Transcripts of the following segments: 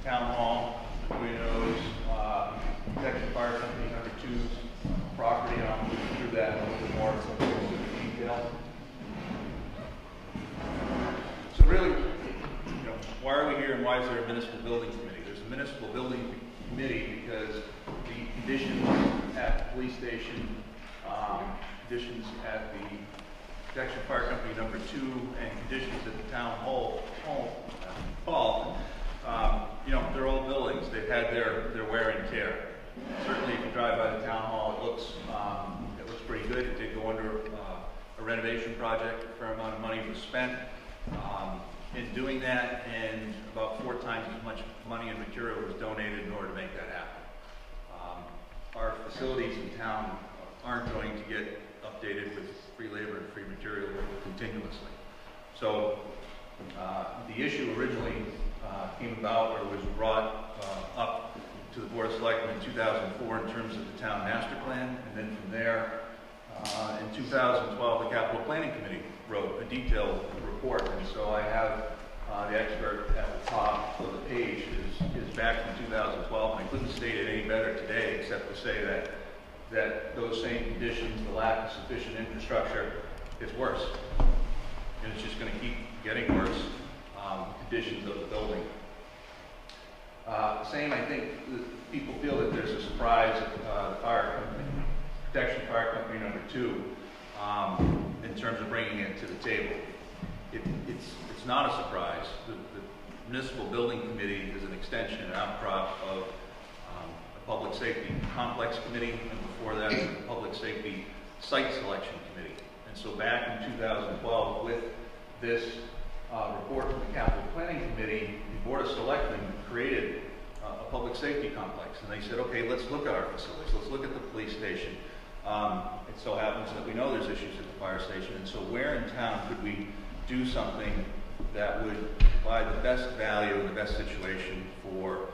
Town Hall, everybody knows, Protection Fire Company number 2's property, and I'll move through that in a little bit more specific detail. So really, why are we here and why is there a municipal building committee? There's a municipal building committee because the conditions at the police station, conditions at the Protection Fire Company number 2, and conditions at the town hall, they're old buildings. They've had their wear and tear. Certainly, if you drive by the town hall, it looks pretty good. It did go under a renovation project. A fair amount of money was spent in doing that, and about 4 times as much money and material was donated in order to make that happen. Our facilities in town aren't going to get updated with free labor and free material continuously. So the issue originally came about or was brought up to the Board of Selectmen in 2004 in terms of the town master plan, and then from there, in 2012, the Capital Planning Committee wrote a detailed report, and so I have the expert at the top of the page is back from 2012, and I couldn't state it any better today except to say that those same conditions, the lack of sufficient infrastructure, is worse, and it's just going to keep getting worse. Conditions of the building. Same, I think, people feel that there's a surprise at the fire company, Protection Fire Company number 2, in terms of bringing it to the table. It's not a surprise. The Municipal Building Committee is an extension, an outcrop of a Public Safety Complex Committee, and before that, the Public Safety Site Selection Committee. And so back in 2012, with this report from the Capital Planning Committee, the Board of Selectmen created a public safety complex, and they said, okay, let's look at our facilities, let's look at the police station. It so happens that we know there's issues at the fire station, and so where in town could we do something that would provide the best value and the best situation for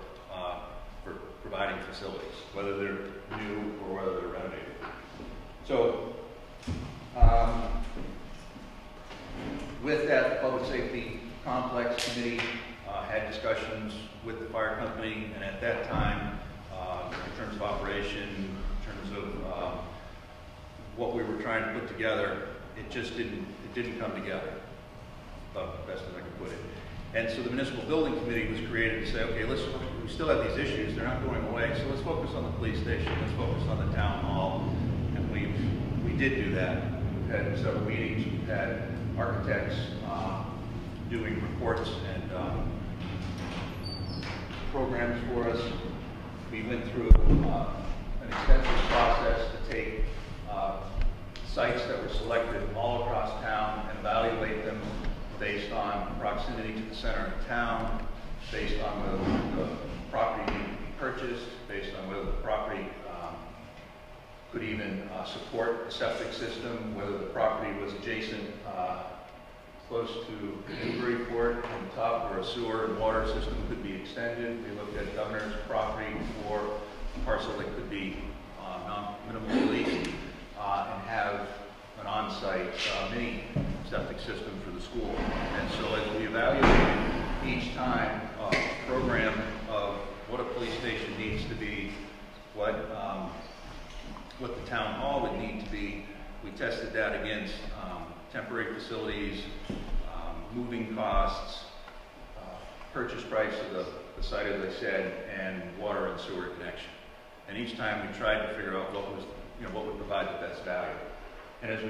providing facilities, whether they're new or whether they're renovated. So with that, the Public Safety Complex Committee had discussions with the fire company, and at that time, in terms of operation, in terms of what we were trying to put together, it didn't come together, about the best as I can put it. And so the Municipal Building Committee was created to say, okay, we still have these issues, they're not going away, so let's focus on the police station, let's focus on the town hall, and we did do that. We've had several meetings, we've had architects doing reports and programs for us. We went through an extensive process to take sites that were selected all across town and evaluate them based on proximity to the center of town, based on whether the property needed to be purchased, based on whether the property could even support a septic system, whether the property was adjacent close to Newburyport on top where a sewer and water system could be extended. We looked at Governor's property for a parcel that could be minimally leased and have an on-site mini septic system for the school. And so as we evaluated each time a program of what a police station needs to be, what the town hall would need to be, we tested that against temporary facilities, moving costs, purchase price of the site, as I said, and water and sewer connection. And each time we tried to figure out what would provide the best value. And as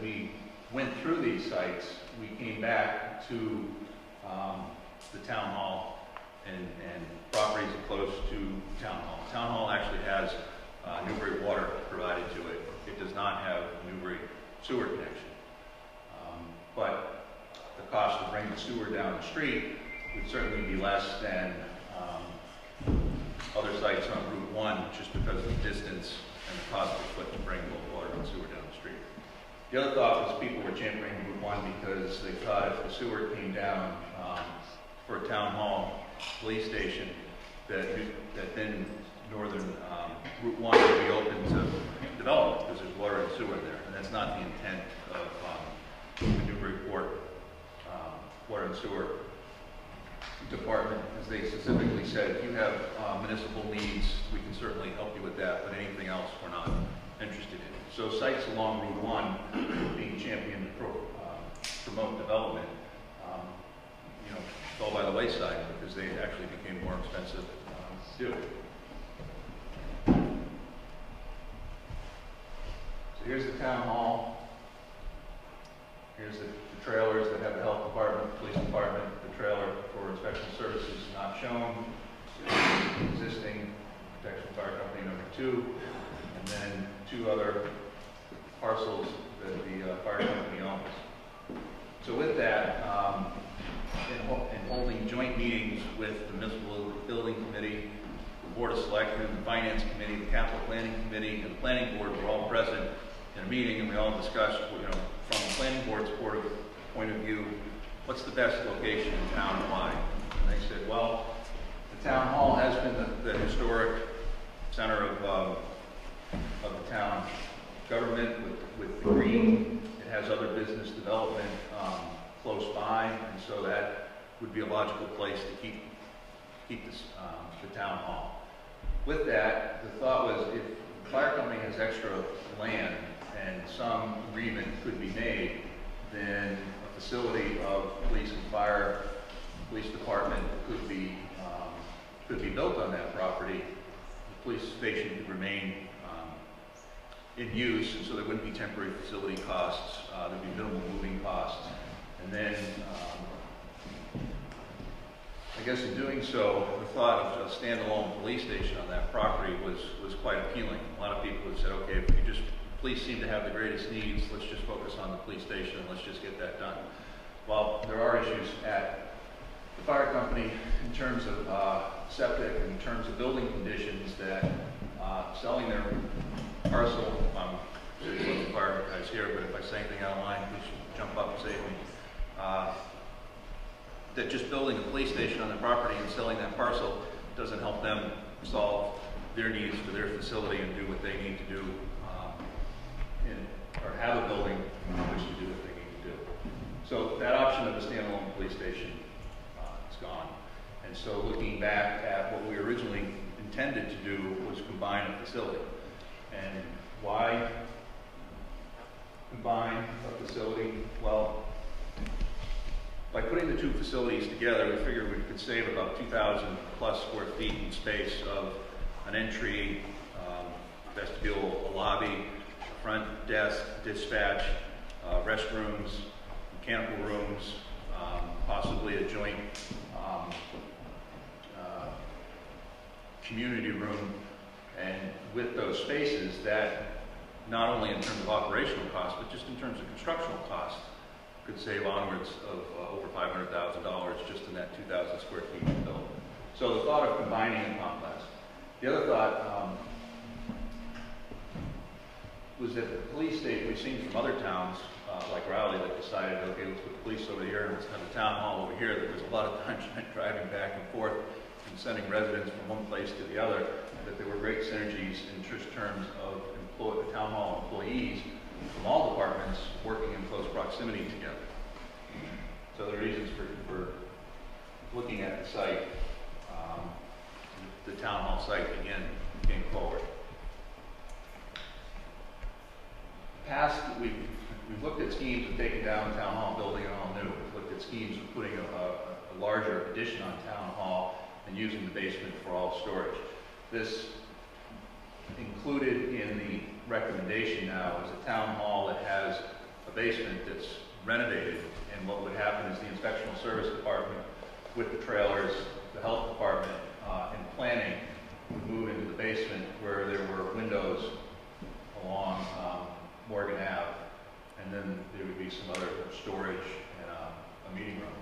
we went through these sites, we came back to the town hall and properties close to town hall. Town hall actually has Newbury water provided to it. It does not have Newbury sewer connection. But the cost to bring the sewer down the street would certainly be less than other sites on Route 1 just because of the distance and the cost per foot to bring both water and sewer down the street. The other thought was people were championing Route 1 because they thought if the sewer came down for a town hall police station, that then northern Route 1 would be open to development because there's water and sewer there, and that's not the intent of the Newburyport Water and Sewer Department. as they specifically said, if you have municipal needs, we can certainly help you with that, but anything else we're not interested in. So sites along Route 1 being championed to promote development, you know, fell by the wayside because they actually became more expensive to do. So here's the town hall. Here's the trailers that have the health department, police department. The trailer for inspection services not shown. Existing protection fire company number 2, and then 2 other parcels that the fire company owns. So with that, in holding joint meetings with the Municipal Building Committee, the Board of Selectmen, the Finance Committee, the Capital Planning Committee, and the Planning Board were all present in a meeting, and we all discussed, you know, from the Planning Board's point of view, what's the best location in town and why? And they said, well, the town hall has been the historic center of the town government with the green. It has other business development close by, and so that would be a logical place to keep this, the town hall. With that, the thought was if the fire company has extra land and some agreement could be made, then a facility of police and fire, police department could be built on that property. The police station could remain in use, and so there wouldn't be temporary facility costs. There'd be minimal moving costs. And then, I guess in doing so, the thought of a standalone police station on that property was quite appealing. A lot of people have said, okay, if you just, police seem to have the greatest needs, let's just focus on the police station and let's just get that done. Well, there are issues at the fire company in terms of septic, in terms of building conditions, that selling their parcel, there's the fire guys here, but if I say anything out of line, please jump up and save me. That just building a police station on the property and selling that parcel doesn't help them solve their needs for their facility and do what they need to do, or have a building in which to do what they need to do. So that option of a standalone police station is gone. And so looking back at what we originally intended to do was combine a facility. And why combine a facility? Well, by putting the 2 facilities together, we figured we could save about 2,000 plus square feet in space of an entry, vestibule, a lobby, a front desk, dispatch, restrooms, mechanical rooms, possibly a joint community room. And with those spaces, that not only in terms of operational costs, but just in terms of constructional costs, could save onwards of over $500,000 just in that 2,000 square feet to build. So the thought of combining a complex. The other thought was that the police state, we've seen from other towns like Raleigh that decided, okay, let's put the police over here and let's have a town hall over here. There was a lot of time spent driving back and forth and sending residents from one place to the other, that there were great synergies in terms of the town hall employees from all departments working in close proximity together. So the reasons for looking at the site, the town hall site again, came forward. Past, we've looked at schemes of taking down the town hall, building it all new. We've looked at schemes of putting a larger addition on town hall and using the basement for all storage. This included in the recommendation now is a town hall that has a basement that's renovated, and what would happen is the inspectional service department with the trailers, the health department, and planning would move into the basement where there were windows along Morgan Ave, and then there would be some other storage and a meeting room.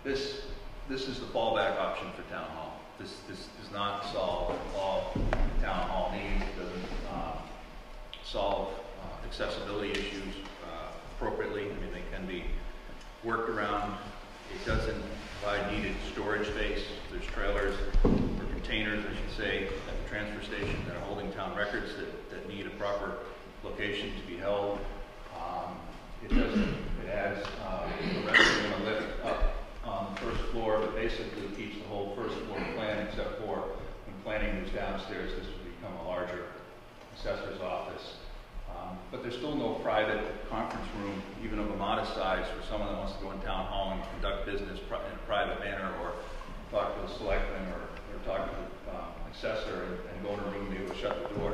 This is the fallback option for town hall. This does not solve all town hall needs. It doesn't solve accessibility issues appropriately. I mean, they can be worked around. It doesn't provide needed storage space. There's trailers or containers, I should say, at the transfer station that are holding town records that need a proper location to be held. It adds a restroom and a lift up on the first floor floor, but basically keeps the whole first floor plan, except for when planning moves downstairs, this will become a larger assessor's office. But there's still no private conference room, even of a modest size, for someone that wants to go in town hall and conduct business in a private manner, or talk to the selectman, or talk to the assessor and go in a room and be able to shut the door.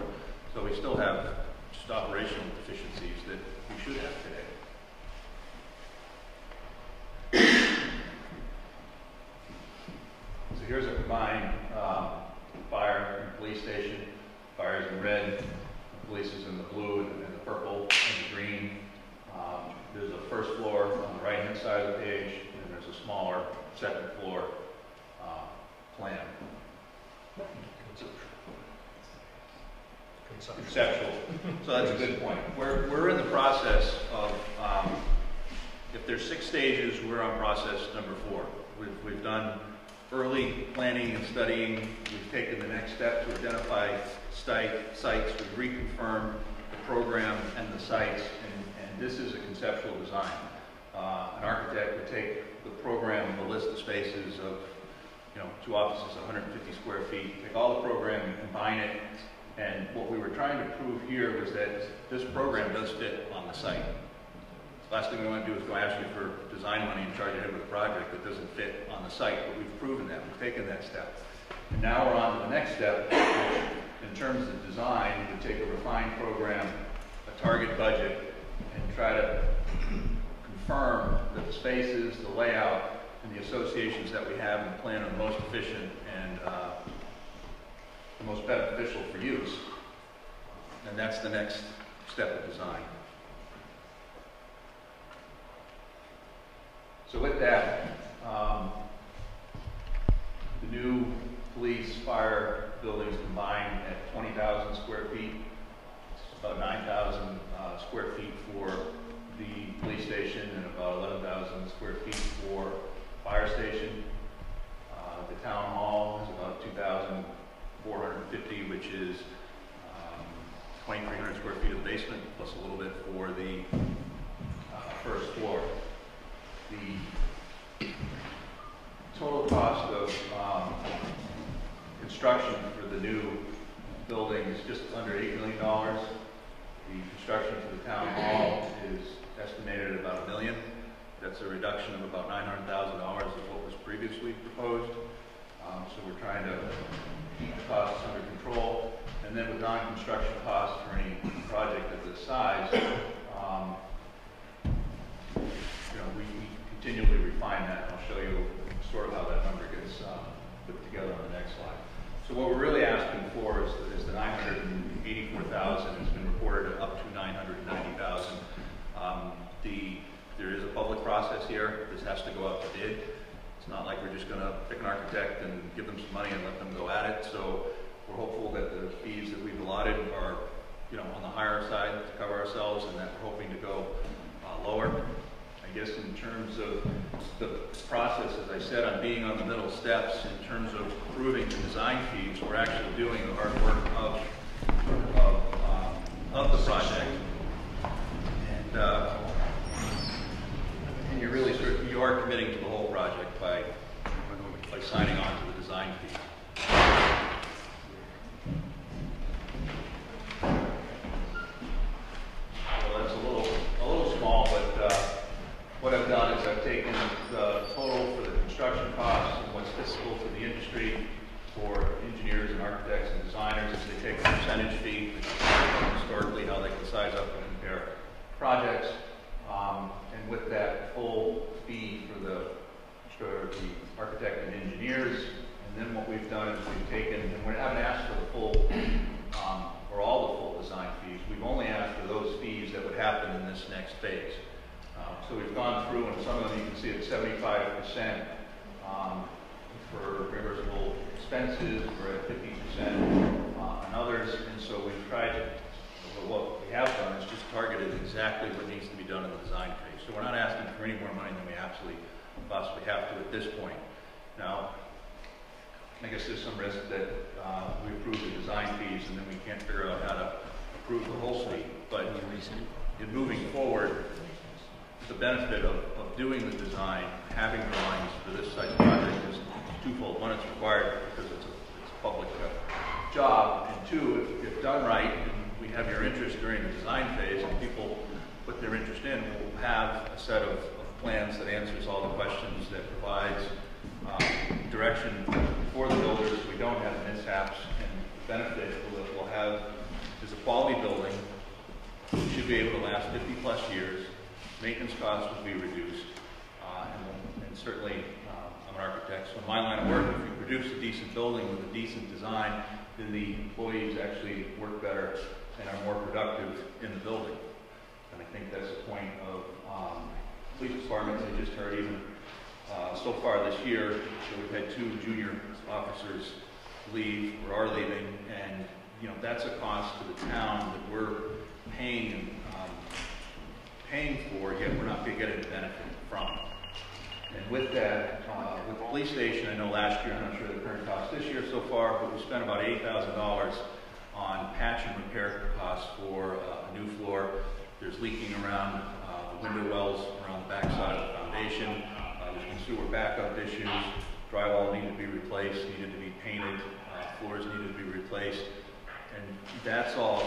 So we still have just operational deficiencies that we should have today. So here's a combined fire and police station. Fire is in red, the police is in the blue and the purple and the green. There's a first floor on the right-hand side of the page, and there's a smaller second floor plan. Conceptual. So that's a good point. We're in the process of, if there's 6 stages, we're on process number 4. We've done early planning and studying. We've taken the next step to identify sites. We've reconfirmed the program and the sites, and this is a conceptual design. An architect would take the program, the list of spaces of 2 offices, 150 square feet, take all the program and combine it. And what we were trying to prove here was that this program does fit on the site. The last thing we want to do is go ask you for design money and charge you ahead with a project that doesn't fit on the site, but we've proven that. We've taken that step. And now we're on to the next step, which, in terms of design, we take a refined program, a target budget, and try to confirm that the spaces, the layout, and the associations that we have in the plan are the most efficient and the most beneficial for use. And that's the next step of design. So with that, the new police, fire buildings combined at 20,000 square feet. It's about 9,000 square feet for the police station and about 11,000 square feet for fire station. The town hall is about 2,450, which is 2,300 square feet of the basement, plus a little bit for the first floor. The total cost of construction for the new building is just under $8 million. The construction for the town hall is estimated at about $1 million. That's a reduction of about $900,000 of what was previously proposed. So we're trying to keep the costs under control. And then with non-construction costs for any project of this size, we continually refine that, and I'll show you sort of how that number gets put together on the next slide. So what we're really asking for is the $984,000. It's been reported up to $990,000. There is a public process here. This has to go out to bid. It's not like we're just going to pick an architect and give them some money and let them go at it. So we're hopeful that the fees that we've allotted are, on the higher side to cover ourselves, and that we're hoping to go lower. I guess in terms of the process, as I said, I'm being on the middle steps in terms of approving the design fees. We're actually doing the hard work of the project, and you're really you are committing to the whole project by signing on to the design fee. So that's a little small, but what I've done is I've taken the total for the construction costs and what's fiscal to the industry for engineers and architects and designers as they take a percentage fee, which is historically how they can size up and compare projects. And with that full fee for the architect and engineers, and then what we've done is we've taken, and we haven't asked for the full or all the full design fees. We've only asked for those fees that would happen in this next phase. So we've gone through, and some of them you can see at 75% for reimbursable expenses. We're at 50% on others, and so we've tried to. What we have done is just targeted exactly what needs to be done in the design phase. So we're not asking for any more money than we absolutely possibly have to at this point. Now, I guess there's some risk that we approve the design fees and then we can't figure out how to approve the whole suite. But in moving forward, the benefit of doing the design, having drawings for this size project is twofold. One, it's required because it's a public job, and two, if done right, and we have your interest during the design phase, and people put their interest in, we'll have a set of plans that answers all the questions, that provides direction for the builders. We don't have mishaps, and the benefit we'll have is a quality building. It should be able to last 50 plus years. Maintenance costs will be reduced, and certainly I'm an architect, so in my line of work, if you produce a decent building with a decent design, then the employees actually work better and are more productive in the building. And I think that's the point of police departments. I just heard even so far this year, so we've had 2 junior officers leave or are leaving, and you know that's a cost to the town that we're paying for, yet we're not going to get any benefit from. And with that, with the police station, I know last year, I'm not sure the current cost this year so far, but we spent about $8,000 on patch and repair costs for a new floor. There's leaking around the window wells around the backside of the foundation. There's been sewer backup issues. Drywall needed to be replaced, needed to be painted, floors needed to be replaced. And that's all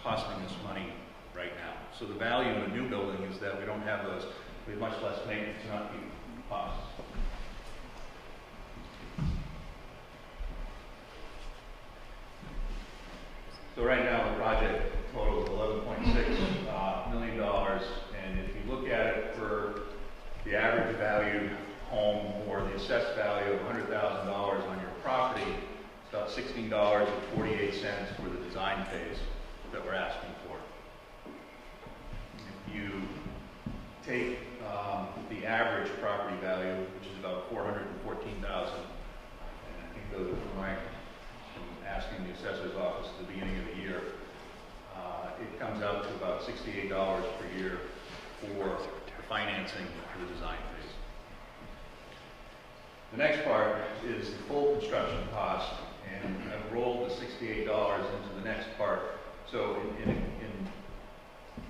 costing us money right now. So the value in a new building is that we don't have those, we have much less maintenance, not the costs. So right now the project totals $11.6 million, and if you look at it for the average valued home or the assessed value of $100,000 on your property, it's about $16.48 for the design phase that we're asking for. If you take the average property value, which is about $414,000, and I think those are from asking the assessor's office at the beginning of the year, it comes out to about $68 per year for financing for the design phase. The next part is the full construction cost, and I've rolled the $68 into the next part. So in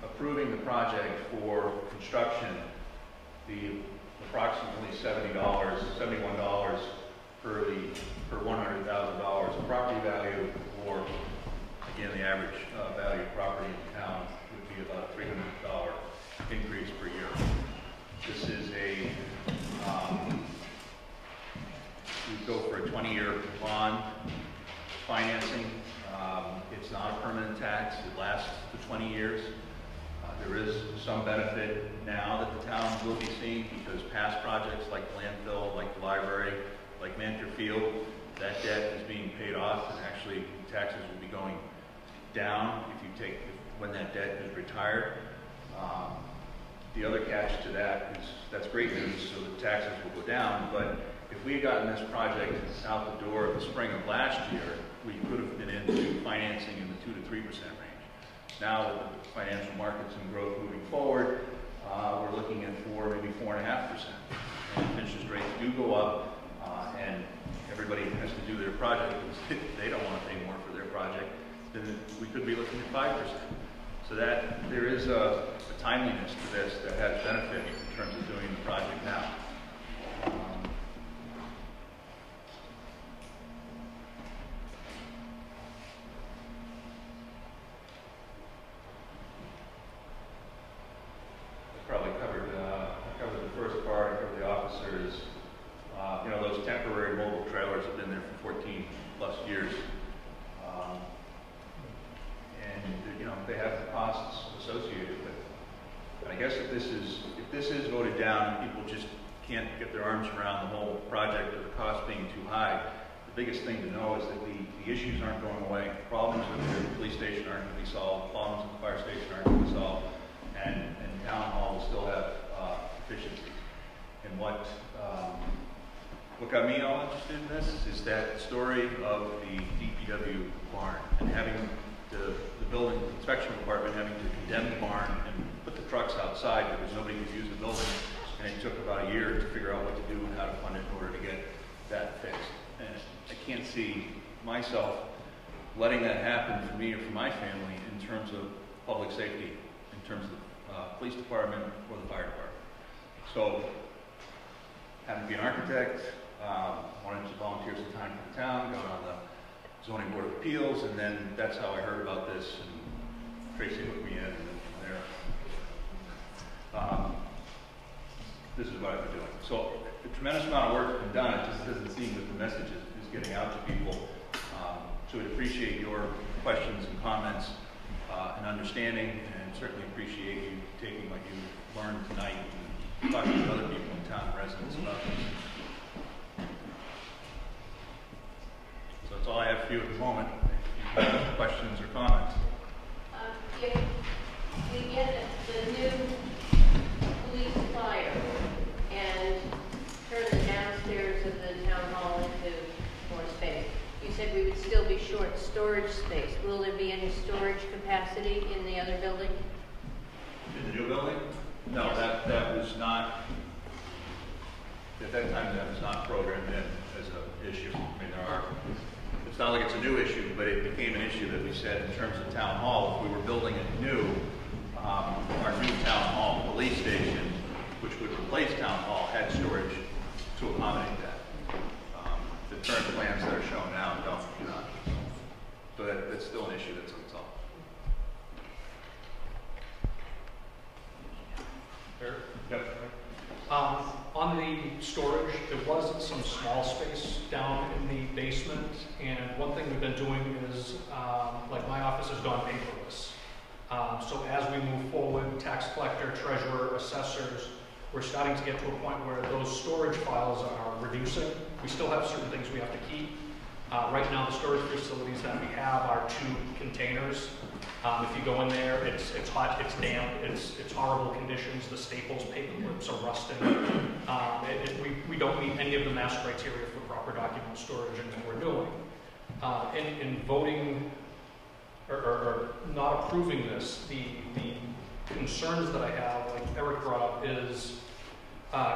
approving the project for construction, the approximately $71 per $100,000 of property value, or again the average value of property in town would be about a $300 increase per year. This is a we go for a 20-year bond financing. It's not a permanent tax. It lasts for 20 years. There is some benefit now that the town will be seeing because past projects like landfill, like the library, like Mantor Field, that debt is being paid off, and actually taxes will be going down when that debt is retired. The other catch to that is that's great news, so the taxes will go down, but if we had gotten this project out the door in the spring of last year, we could have been into financing in the 2 to 3% range. Now, with the financial markets and growth moving forward, we're looking at 4, maybe 4.5%. And if interest rates do go up, and everybody has to do their project because they don't want to pay more for their project, then we could be looking at 5%. So that there is a timeliness to this that has benefit in terms of doing the project now. Those temporary mobile trailers have been there for 14 plus years. And they have the costs associated with it. But I guess if this is voted down and people just can't get their arms around the whole project or the cost being too high, the biggest thing to know is that the issues aren't going away. Problems with the police station aren't going to be solved. Problems with the fire station aren't going to be solved. And town hall will still have efficiencies. And what got me all interested in this is that story of the DPW barn and having the building inspection department having to condemn the barn and put the trucks outside because nobody could use the building, and it took about a year to figure out what to do and how to fund it in order to get that fixed. And I can't see myself letting that happen for me or for my family in terms of public safety, in terms of police department or the fire department. So, having to be an architect, wanted to volunteer some time for the town, got on the zoning board of appeals, and then that's how I heard about this, and Tracy hooked me in, and then from there, this is what I've been doing. So a tremendous amount of work has been done. It just doesn't seem that the message is getting out to people. So we'd appreciate your questions and comments and understanding, and certainly appreciate you taking what you learned tonight and talking to other people in town, residents about this. So that's all I have for you at the moment. If you have questions or comments. If we get the new police fire and turn the downstairs of the town hall into more space, you said we would still be short storage space. Will there be any storage capacity in the other building? In the new building? No, yes. that was not, at that time that was not programmed in as an issue. I mean, it's not like it's a new issue, but it became an issue that we said in terms of town hall, if we were building it new, our new town hall police station, which would replace town hall, had storage to accommodate that. The current plans that are shown now do not. So that's still an issue that's unsolved. Yep. On the storage, there was some small space down in the basement, and one thing we've been doing is, like my office has gone paperless. So as we move forward, tax collector, treasurer, assessors, we're starting to get to a point where those storage files are reducing. We still have certain things we have to keep. Right now, the storage facilities that we have are 2 containers. If you go in there, it's hot, it's damp, it's horrible conditions. The staples, paper clips are rusting. We don't meet any of the mass criteria for proper document storage in what we're doing. In voting or not approving this, the concerns that I have, like Eric brought up, is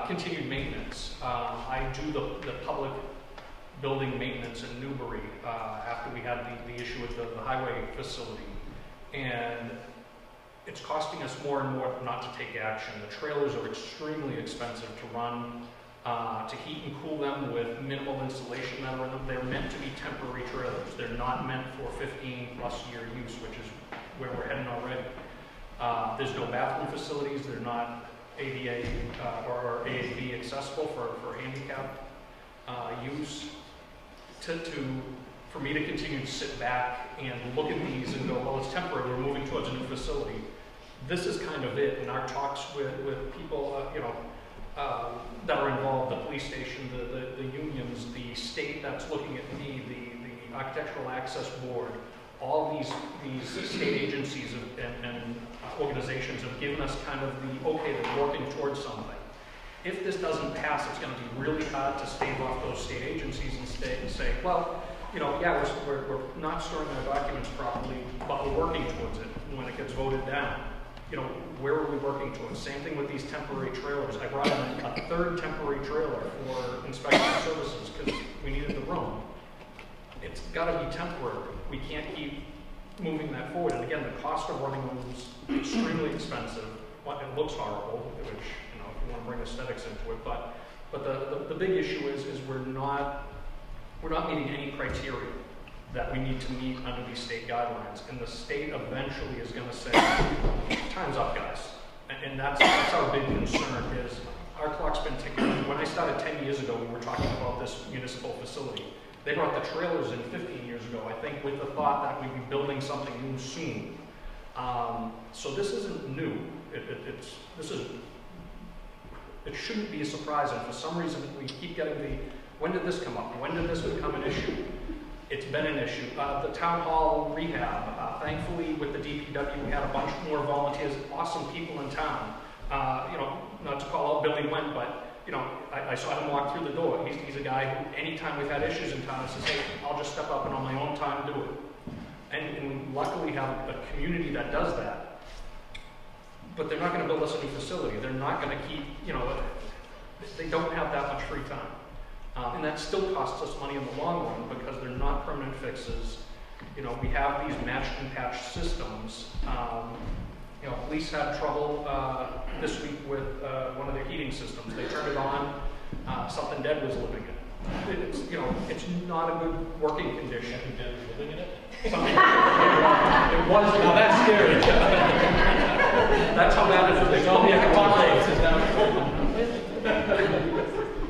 continued maintenance. I do the public building maintenance in Newbury after we had the issue with the highway facility. And it's costing us more and more not to take action. The trailers are extremely expensive to run, to heat and cool them with minimal insulation that are in them. They're meant to be temporary trailers. They're not meant for 15+ year use, which is where we're heading already. There's no bathroom facilities. They're not ADA or AAB accessible for handicap use. For me to continue to sit back and look at these and go, well, it's temporary, we're moving towards a new facility. This is kind of it. In our talks with people, that are involved, the police station, the unions, the state that's looking at me, the Architectural Access Board, all these state agencies and organizations have given us kind of the okay, they're working towards something. If this doesn't pass, it's going to be really hard to stave off those state agencies and say, well, yeah, we're not storing our documents properly, but we're working towards it. And when it gets voted down, where are we working towards? Same thing with these temporary trailers. I brought in a 3rd temporary trailer for inspection services because we needed the room. It's got to be temporary. We can't keep moving that forward. And again, the cost of running them is extremely expensive. It looks horrible, which, if you want to bring aesthetics into it, but the big issue is we're not meeting any criteria that we need to meet under these state guidelines. And the state eventually is going to say, time's up, guys. And that's our big concern is our clock's been ticking. When I started 10 years ago, we were talking about this municipal facility. They brought the trailers in 15 years ago, I think, with the thought that we'd be building something new soon. So this isn't new. It shouldn't be a surprise. And for some reason, we keep getting when did this come up? When did this become an issue? It's been an issue. The town hall rehab, thankfully with the DPW, we had a bunch more volunteers, awesome people in town. Not to call out Billy Went, but I saw him walk through the door. He's a guy who, anytime we've had issues in town, says, hey, I'll just step up and on my own time do it. And we luckily have a community that does that. But they're not going to build us a new facility. They're not going to keep, they don't have that much free time. And that still costs us money in the long run because they're not permanent fixes. We have these matched and patched systems. You know, police had trouble this week with one of their heating systems. They turned it on, something dead was living in it. It's, you know, it's not a good working condition. Something dead was living in it? Something, it was. Now that's scary. That's how bad it is. They told me I could.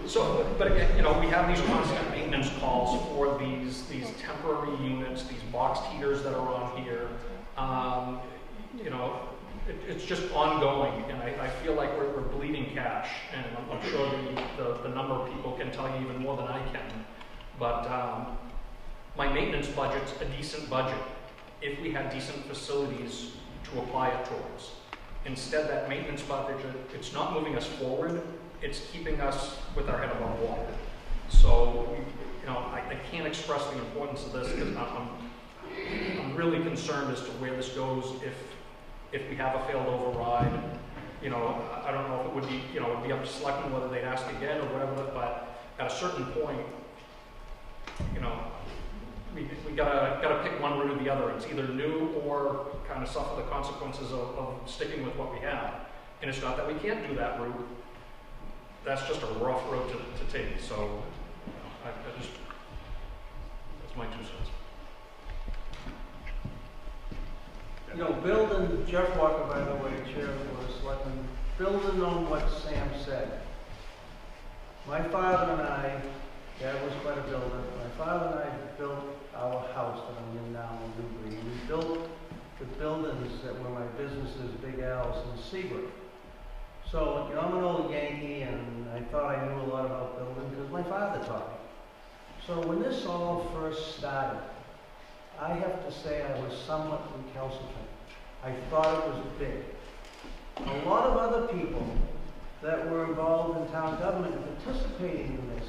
So, but again, you know, we have these constant maintenance calls for these temporary units, these boxed heaters that are on here. You know, it's just ongoing, and I feel like we're bleeding cash, and I'm sure the number of people can tell you even more than I can. But my maintenance budget's a decent budget if we had decent facilities to apply it towards. Instead, that maintenance budget, it's not moving us forward, it's keeping us with our head above water. So, you know, I can't express the importance of this because I'm really concerned as to where this goes if we have a failed override. You know, I don't know if it would be, you know, it would be up to selectmen whether they'd ask again or whatever, but at a certain point, you know, we gotta pick one route or the other. It's either new or kind of suffer the consequences of sticking with what we have. And it's not that we can't do that route. That's just a rough road to take. So, you know, I just, that's my 2 cents. You know, building, Jeff Walker, by the way, Chair of the Board of Selectmen, building on what Sam said. My father and I, Dad was quite a builder, my father and I built our house that I'm in now in Newbury. And we built the buildings that were my businesses, Big Al's and Seabrook. So, you know, I'm an old Yankee, and I thought I knew a lot about building because my father taught me. So when this all first started, I have to say I was somewhat recalcitrant. I thought it was big. A lot of other people that were involved in town government and participating in this,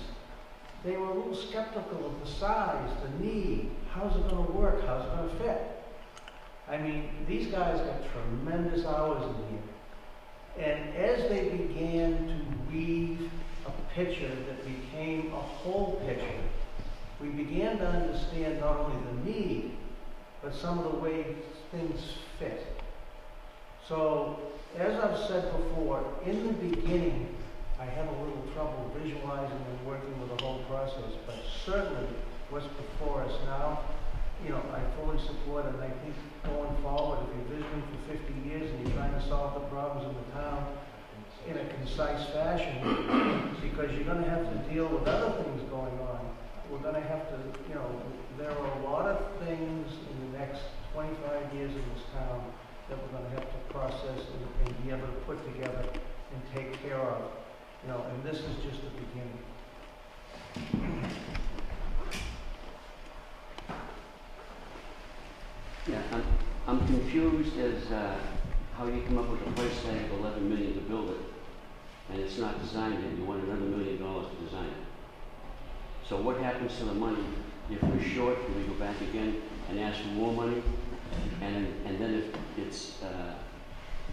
they were a little skeptical of the size, the need, how's it going to work, how's it going to fit. I mean, these guys got tremendous hours in here. And as they began to weave a picture that became a whole picture, we began to understand not only the need, but some of the ways things fit. So, as I've said before, in the beginning, I had a little trouble visualizing and working with the whole process, but certainly what's before us now, you know, I fully support it, and I think going forward, if you're visioning for 50 years and you're trying to solve the problems in the town in a concise fashion, because you're going to have to deal with other things going on. We're going to have to, you know, there are a lot of things in the next 25 years in this town that we're going to have to process and be able to put together and take care of. You know, and this is just the beginning. Yeah, I'm confused as how you come up with a price tag of $11 million to build it, and it's not designed yet. You want another $1 million to design it. So what happens to the money if we're short? Do we go back again and ask for more money? And then if it's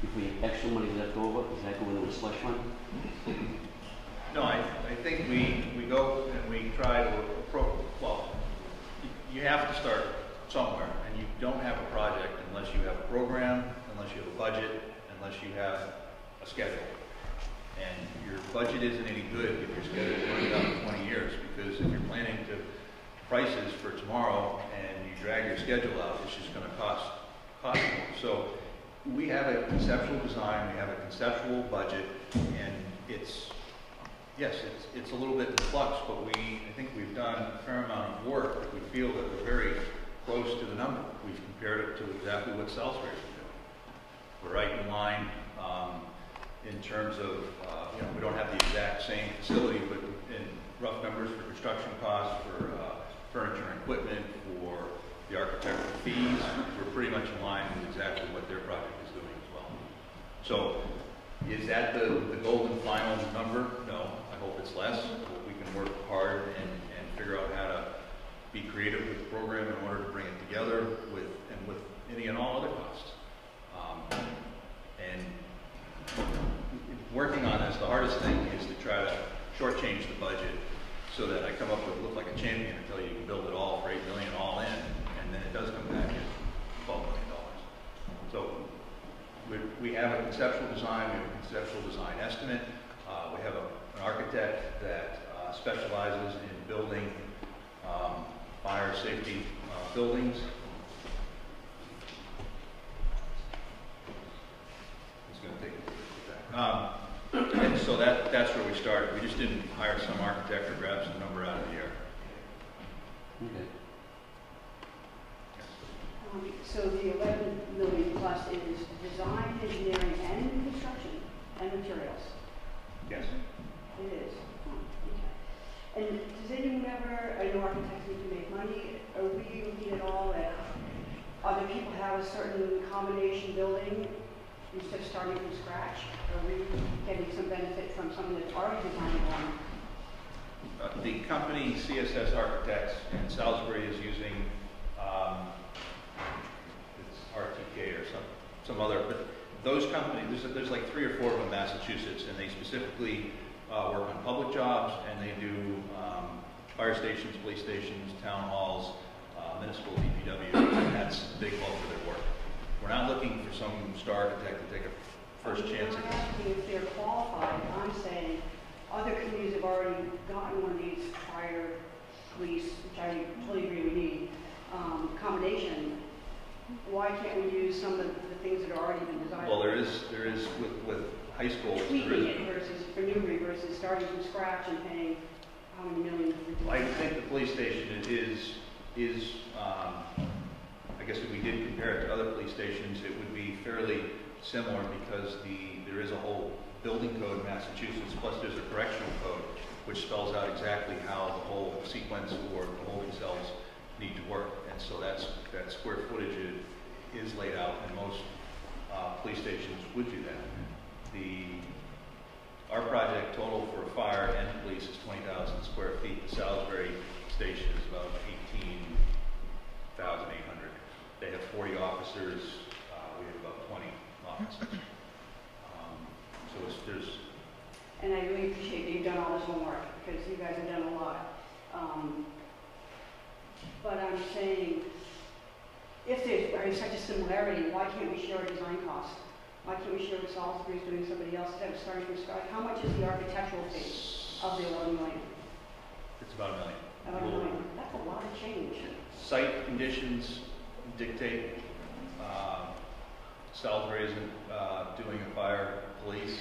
if we have extra money left over, does that go into a slush fund? No, I think we go and we try to well, you have to start somewhere, and you don't have a project unless you have a program, unless you have a budget, unless you have a schedule. And your budget isn't any good if your schedule is running out in 20 years, because if you're planning to prices for tomorrow and you drag your schedule out, it's just going to cost more. So we have a conceptual design, we have a conceptual budget, and it's a little bit in flux, but I think we've done a fair amount of work that we feel that we're very close to the number. We've compared it to exactly what Salisbury's doing. We're right in line in terms of, you know, we don't have the exact same facility, but in rough numbers for construction costs, for furniture and equipment, for the architectural fees, we're pretty much in line with exactly what their project is doing as well. So, is that the golden final number? No, I hope it's less. We can work hard and figure out how to be creative with the program in order to bring it together with any and all other costs. And working on this, the hardest thing is to try to shortchange the budget so that I come up with look like a champion and tell you can build it all for $8 million all in, and then it does come back at $12 million. So have a conceptual design, we have a conceptual design estimate. We have an architect that specializes in building fire safety buildings. He's going to take a look at that. And so that's where we started. We just didn't hire some architect or grab some number out of the air. Okay. So the 11 million plus is design, engineering, and construction, and materials? Yes. It is. Oh, okay. And does anyone ever, I know architects need to make money, are we looking at all at other people have a certain combination building instead of starting from scratch? Are we getting some benefit from someone that's already designed one? The company CSS Architects in Salisbury is using it's RTK or some other, but those companies, there's like 3 or 4 of them in Massachusetts, and they specifically work on public jobs, and they do fire stations, police stations, town halls, municipal DPW, and that's the big bulk of their work. We're not looking for some star architect to take a first chance I'm at not asking if they're qualified, I'm saying other communities have already gotten one of these fire, police, which I totally agree we need, combination. Why can't we use some of the things that have already been designed? Well, there is with high schools, there Tweaking is. it versus for Newbury versus starting from scratch and paying how many millions? I think the police station is I guess if we did compare it to other police stations, it would be fairly similar because there is a whole building code in Massachusetts, plus there's a correctional code which spells out exactly how the whole sequence or the holding cells need to work. And so that square footage is laid out, and most police stations would do that. Our project total for fire and police is 20,000 square feet. The Salisbury station is about 18,800. They have 40 officers. We have about 20 officers. So there's. And I really appreciate that you've done all this homework because you guys have done a lot. But I'm saying, if there's such a similarity, why can't we share our design costs? Why can't we share what Salisbury's doing somebody else instead of starting from scratch? How much is the architectural fee of the 11 million? It's about $1 million. About $1 million. That's a lot of change. Site conditions dictate. Salisbury isn't doing a fire police.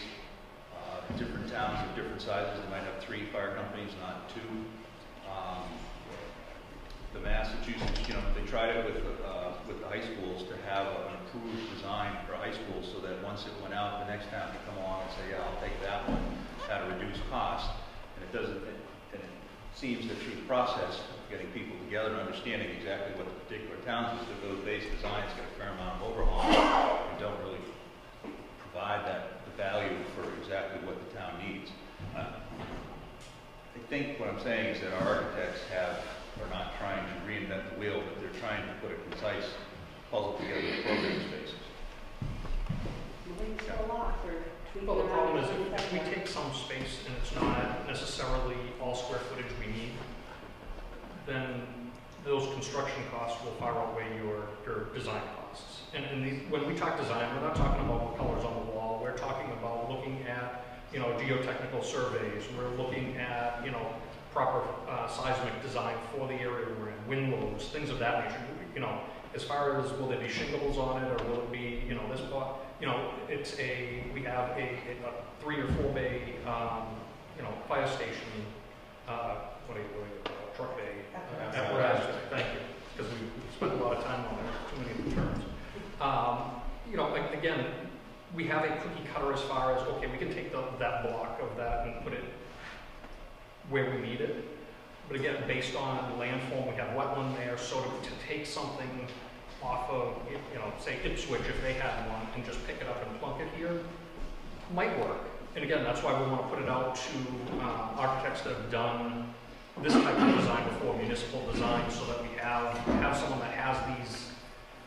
Different towns of different sizes, they might have 3 fire companies, not 2. The Massachusetts, they tried it with the high schools to have an approved design for high schools so that once it went out, the next town could come along and say, yeah, I'll take that one at a reduced cost. And it seems that through the process of getting people together and understanding exactly what the particular towns is, that those base designs get a fair amount of overhaul and don't really provide the value for exactly what the town needs. I think what I'm saying is that our architects are not trying to reinvent the wheel, but they're trying to put a concise puzzle together with program spaces. It's a lot for tweaking. Well, the problem is around. if we take some space and it's not necessarily all square footage we need, then those construction costs will far outweigh your design costs. And when we talk design, we're not talking about what colors on the wall. We're talking about looking at, geotechnical surveys. We're looking at, proper seismic design for the area we're in, wind loads, things of that nature. As far as will there be shingles on it or will it be, this part, we have a 3 or 4 bay, fire station, what do you truck bay, apparatus, thank you, because we spent a lot of time on it, too many terms. Again, we have a cookie cutter as far as, okay, we can take that block of that and put it where we need it. But again, based on landform, we have wetland there, so to take something off of, say Ipswich, if they had one, and just pick it up and plunk it here, might work. And again, that's why we want to put it out to architects that have done this type of design before, municipal design, so that we have someone that has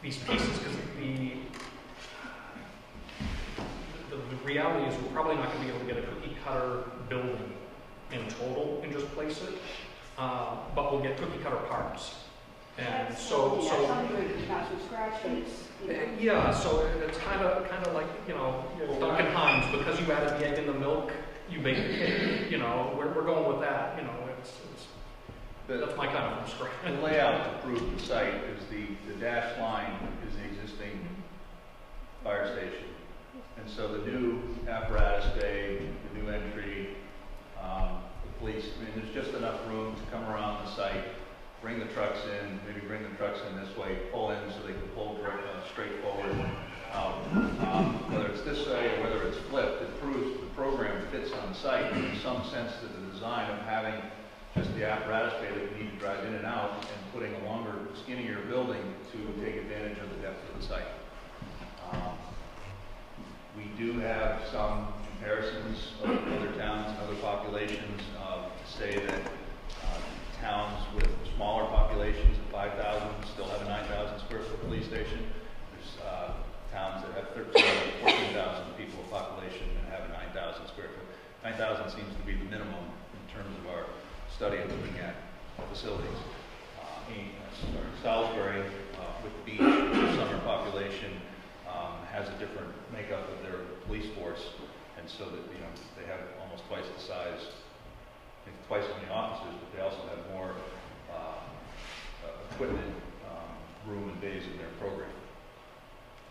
these pieces, because the reality is we're probably not going to be able to get a cookie cutter building in total and just place it, but we'll get cookie cutter parts. And Yeah, so something good, not from scratch, but it's, you know. yeah, so it's kind of like, you know, Duncan Hines, because you added the egg in the milk, you make the cake, you know, we're going with that, you know, that's my kind of from scratch. The layout to prove the site is the dashed line is the existing fire station. And so the new apparatus bay, the new entry, the police, I mean, there's just enough room to come around the site, bring the trucks in, maybe bring the trucks in this way, pull in so they can pull straight forward out. Whether it's this way or whether it's flipped, it proves the program fits on site. There's some sense to the design of having just the apparatus bay that we need to drive in and out and putting a longer, skinnier building to take advantage of the depth of the site. We do have some comparisons of other towns and other populations say that towns with smaller populations of 5,000 still have a 9,000 square foot police station. There's towns that have 13,000 or 14,000 people population and have a 9,000 square foot. 9,000 seems to be the minimum in terms of our study of looking at facilities. Salisbury with the beach, with the summer population, has a different makeup of their police force, and so that, you know, they have almost twice the size, I think twice as many officers, but they also have more equipment, room and bays in their program.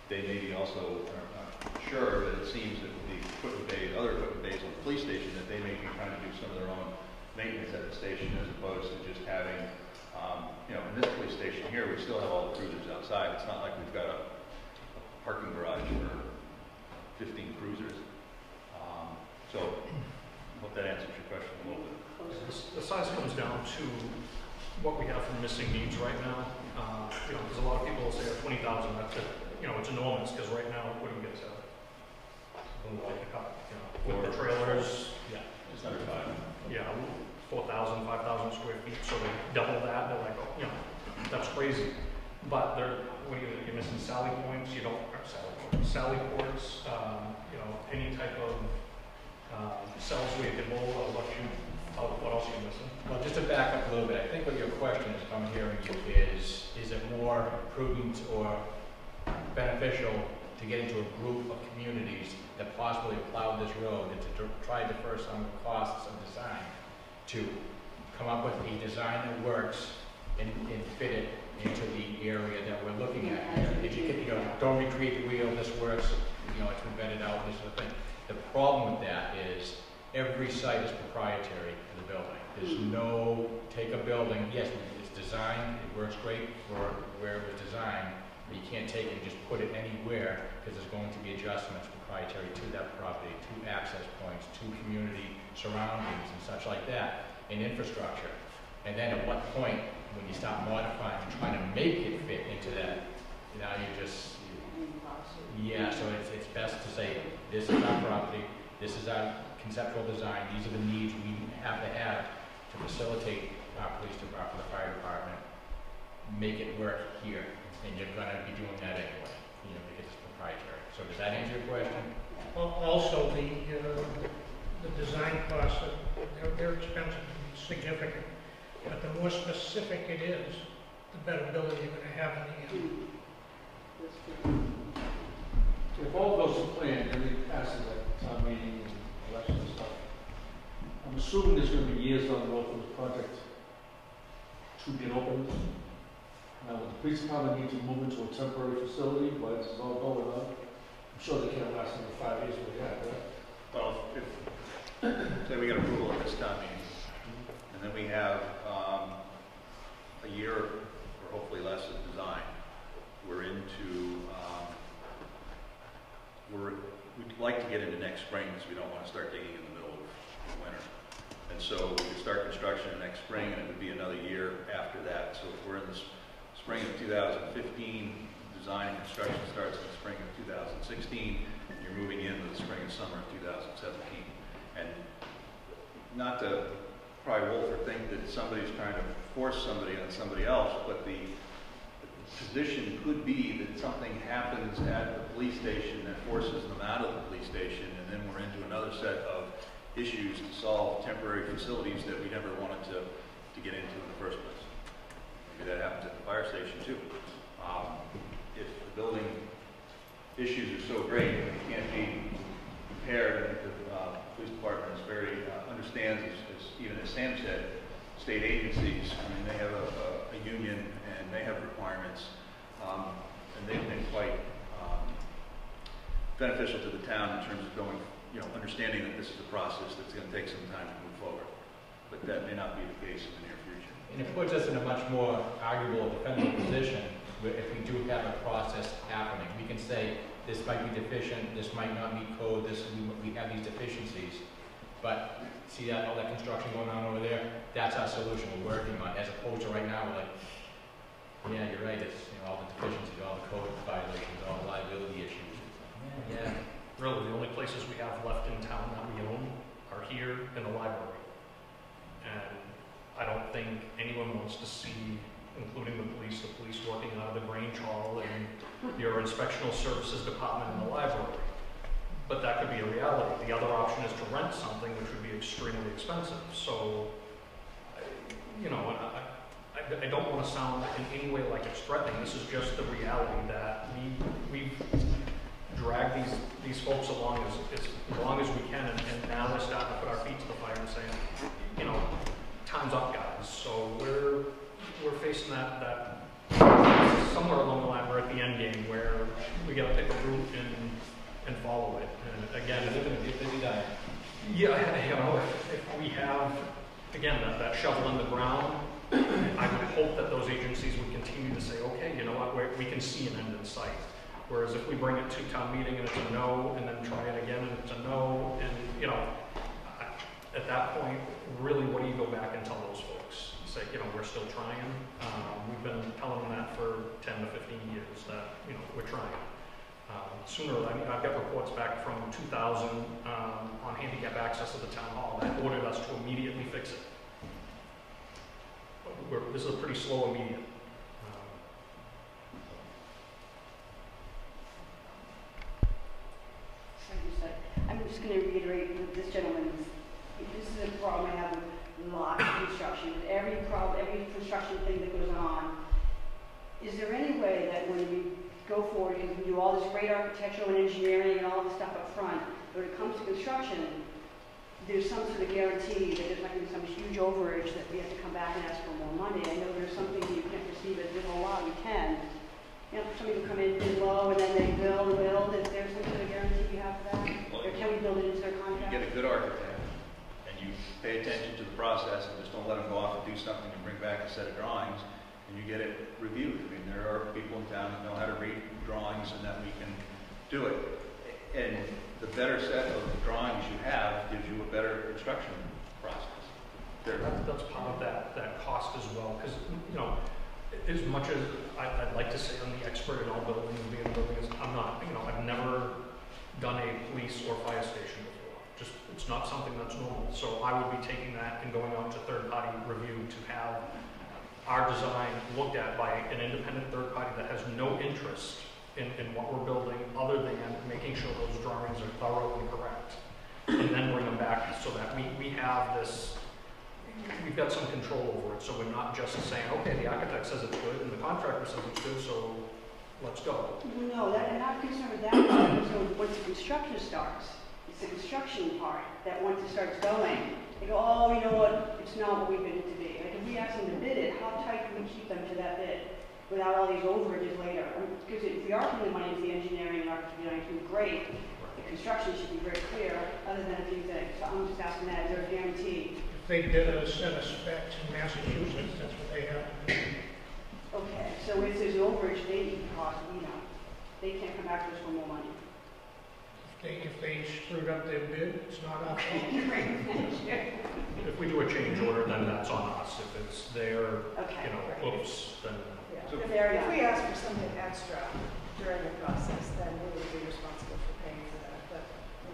They maybe also, I'm not sure, but it seems that the equipment bays, other equipment bays on the police station, that they may be trying to do some of their own maintenance at the station as opposed to just having, you know, in this police station here, we still have all the cruisers outside. It's not like we've got a parking garage for 15 cruisers. So, I hope that answers your question a little bit. The size comes down to what we have for missing needs right now. You know, because a lot of people will say 20,000, that's it. You know, it's enormous, because right now it wouldn't get to like a couple, you know, with the trailers, yeah. It's under 5. Yeah, 4,000, 5,000 square feet, so they double that, they're like, oh, you know, that's crazy. But you're missing sally points, you don't, or sally ports, you know, any type of cells where you can hold, what else are you missing? Well, just to back up a little bit, I think what your question is, if I'm hearing you, is it more prudent or beneficial to get into a group of communities that possibly plowed this road and to try to defer some of the costs of design to come up with a design that works and fit it into the area that we're looking at. If you can, you know, don't recreate the wheel, this works, you know, it's been vetted out, this sort of thing. The problem with that is every site is proprietary to the building. There's no, take a building, yes, it's designed, it works great for where it was designed, but you can't take it and just put it anywhere because there's going to be adjustments proprietary to that property, to access points, to community surroundings and such like that, and infrastructure. And then at what point, when you start modifying and trying to make it fit into that, now you just, yeah, so it's best to say, this is our property, this is our conceptual design, these are the needs we have to facilitate our police department, the fire department, make it work here, and you're going to be doing that anyway, you know, because it's proprietary. So does that answer your question? Also, the design costs, they're expensive and significant, but the more specific it is, the better building you're going to have in the end. If all goes to plan, everything passes at town meeting and election and stuff, I'm assuming there's going to be years down the road for this project to get opened. Now, the police department need to move into a temporary facility while this is all going on. I'm sure they can't last another 5 years with that, right? Well, if, say we get approval at this town meeting, and then we have a year or hopefully less of design, we're into, we'd like to get into next spring because we don't want to start digging in the middle of winter. And so we could start construction next spring and it would be another year after that. So if we're in the spring of 2015, design and construction starts in the spring of 2016, you're moving into the spring and summer of 2017. And not to pry wolf or think that somebody's trying to force somebody on somebody else, but the position could be that something happens at the police station that forces them out of the police station, and then we're into another set of issues to solve temporary facilities that we never wanted to get into in the first place. I mean, that happens at the fire station too. If the building issues are so great, and they can't be repaired, I think the police department is very, understands, even as Sam said, state agencies, I mean, they have a union and they have requirements, and they've been quite beneficial to the town in terms of going, you know, understanding that this is a process that's going to take some time to move forward. But that may not be the case in the near future. And it puts us in a much more arguable, defendable position where if we do have a process happening. We can say, this might be deficient, this might not meet code, we have these deficiencies. But see that, all that construction going on over there, that's our solution we're working on, as opposed to right now, we're like, yeah, you're right, it's, you know, all the deficiencies, all the code violations, all the liability issues. Yeah. Really, the only places we have left in town that we own are here in the library. And I don't think anyone wants to see, including the police working out of the Grange Hall and your inspectional services department in the library. But that could be a reality. The other option is to rent something, which would be extremely expensive. So, you know, I don't want to sound in any way like it's threatening. This is just the reality that we've dragged these folks along as long as we can, and now we're starting to put our feet to the fire and saying, you know, time's up, guys. So we're facing that somewhere along the line. We're at the end game where we got to pick a route and follow it. And again, yeah, you know, if we have again that shovel in the ground, I would hope that those agencies would continue to say, okay, you know what, we can see an end in sight. Whereas if we bring it to town meeting and it's a no, and then try it again and it's a no, and you know, at that point, really, what do you go back and tell those folks? Say, you know, we're still trying. We've been telling them that for 10 to 15 years that, you know, we're trying. Sooner, I mean, I've got reports back from 2000 on handicap access to the town hall that ordered us to immediately fix it. This is a pretty slow immediate. I'm just going to reiterate what this gentleman's, this is a problem I have with lots of construction. With every problem, every construction thing that goes on, is there any way that when we go forward, because we do all this great architectural and engineering and all this stuff up front, when it comes to construction, there's some sort of guarantee that there's not going to be some huge overage that we have to come back and ask for more money? I know there's some things you can't perceive it with a lot, we can. You know, some people come in bid low and then they build and build. Is there some sort of guarantee you have for that? Or can we build it into their contract? You get a good architect, and you pay attention to the process, and just don't let them go off and do something and bring back a set of drawings, and you get it reviewed. I mean, there are people in town that know how to read drawings and that we can do it. And the better set of drawings you have gives you a better construction process. That's part of that cost as well, because, you know, as much as I'd like to say I'm the expert in all buildings, being buildings, I'm not. You know, I've never done a police or fire station before. Just, it's not something that's normal. So I would be taking that and going out to third-party review to have our design looked at by an independent third party that has no interest in what we're building other than making sure those drawings are thorough and correct. And then bring them back so that we have this, we've got some control over it. So we're not just saying, okay, the architect says it's good and the contractor says it's good, so let's go. No, I'm not concerned with that. I'm concerned with once the construction starts. It's the construction part that once it starts going, they go, oh, you know what, it's not what we bid it to be. Like if we ask them to bid it, how tight can we keep them to that bid without all these overages later? Because if we are putting the money into the engineering and architecture, great. The construction should be very clear, other than a few things. So I'm just asking that, is there a guarantee? If they did a set of specs in Massachusetts, that's what they have to do. Okay, so if there's overage, they eat the cost, we know. They can't come back to us for more money. If they screwed up their bid, it's not our fault. If we do a change order, then that's on us. If it's their, Okay. you know, oops, then Yeah. So- Fair If enough. we ask for something extra during the process, then we would be responsible for paying for that. But,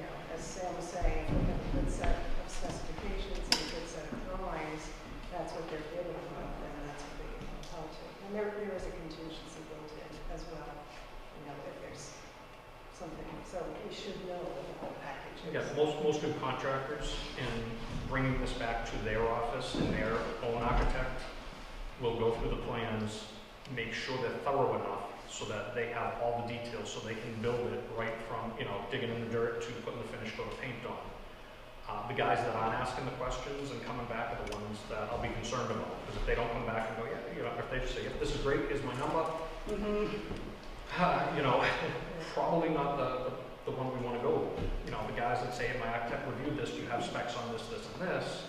you know, as Sam was saying, if we have a good set of specifications and a good set of drawings, that's what they're bidding on, and that's what they can tell to. And there is a contingency built in as well, you know, if there's something. So we should know what the whole package is. yeah, most good contractors in bringing this back to their office and their own architect We'll go through the plans, make sure they're thorough enough so that they have all the details so they can build it right from, you know, digging in the dirt to putting the finished coat of paint on. The guys that aren't asking the questions and coming back are the ones that I'll be concerned about. Because if they don't come back and go, yeah, you know, if they just say, yeah, this is great, here's my number, you know, probably not the one we want to go with. You know, the guys that say, my architect reviewed this, do you have specs on this, this, and this?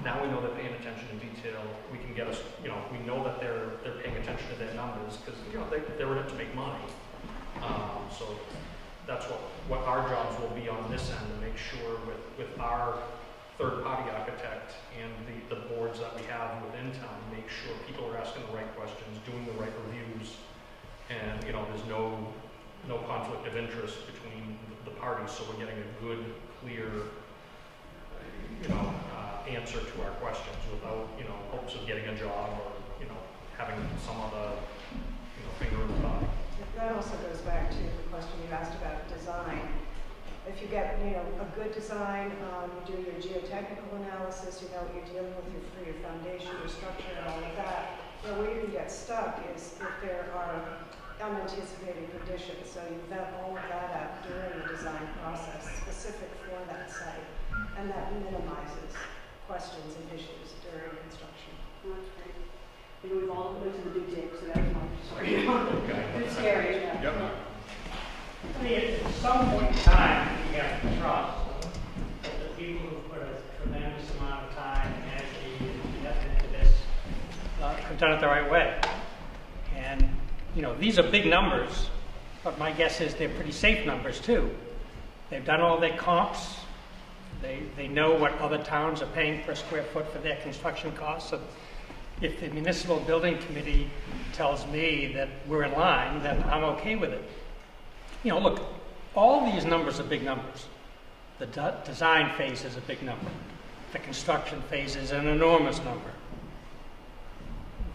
Now we know they're paying attention in detail. We can get us, you know, we know that they're paying attention to their numbers because, you know, they're in it to make money. So that's what our jobs will be on this end, to make sure with our third-party architect and the boards that we have within town, make sure people are asking the right questions, doing the right reviews, and, you know, there's no conflict of interest between the parties, so we're getting a good, clear, you know, answer to our questions without, you know, hopes of getting a job or, you know, having some other, you know, finger in the pie. That also goes back to the question you asked about design. If you get, you know, a good design, you do your geotechnical analysis, you know what you're dealing with for your foundation, your structure, and all of that. But where you can get stuck is if there are unanticipated conditions. So you vet all of that out during the design process, specific for that site, and that minimizes questions and issues during construction. Oh, that's great. You know, we've all looked at the big tape, so that's my story. It's scary, yeah. Yep. I mean, at some point in time, you have to trust that the people who put a tremendous amount of time and energy and effort into this have done it the right way. And, you know, these are big numbers, but my guess is they're pretty safe numbers too. They've done all their comps. They know what other towns are paying per square foot for their construction costs. So if the Municipal Building Committee tells me that we're in line, then I'm okay with it. You know, look, all these numbers are big numbers. The design phase is a big number. The construction phase is an enormous number.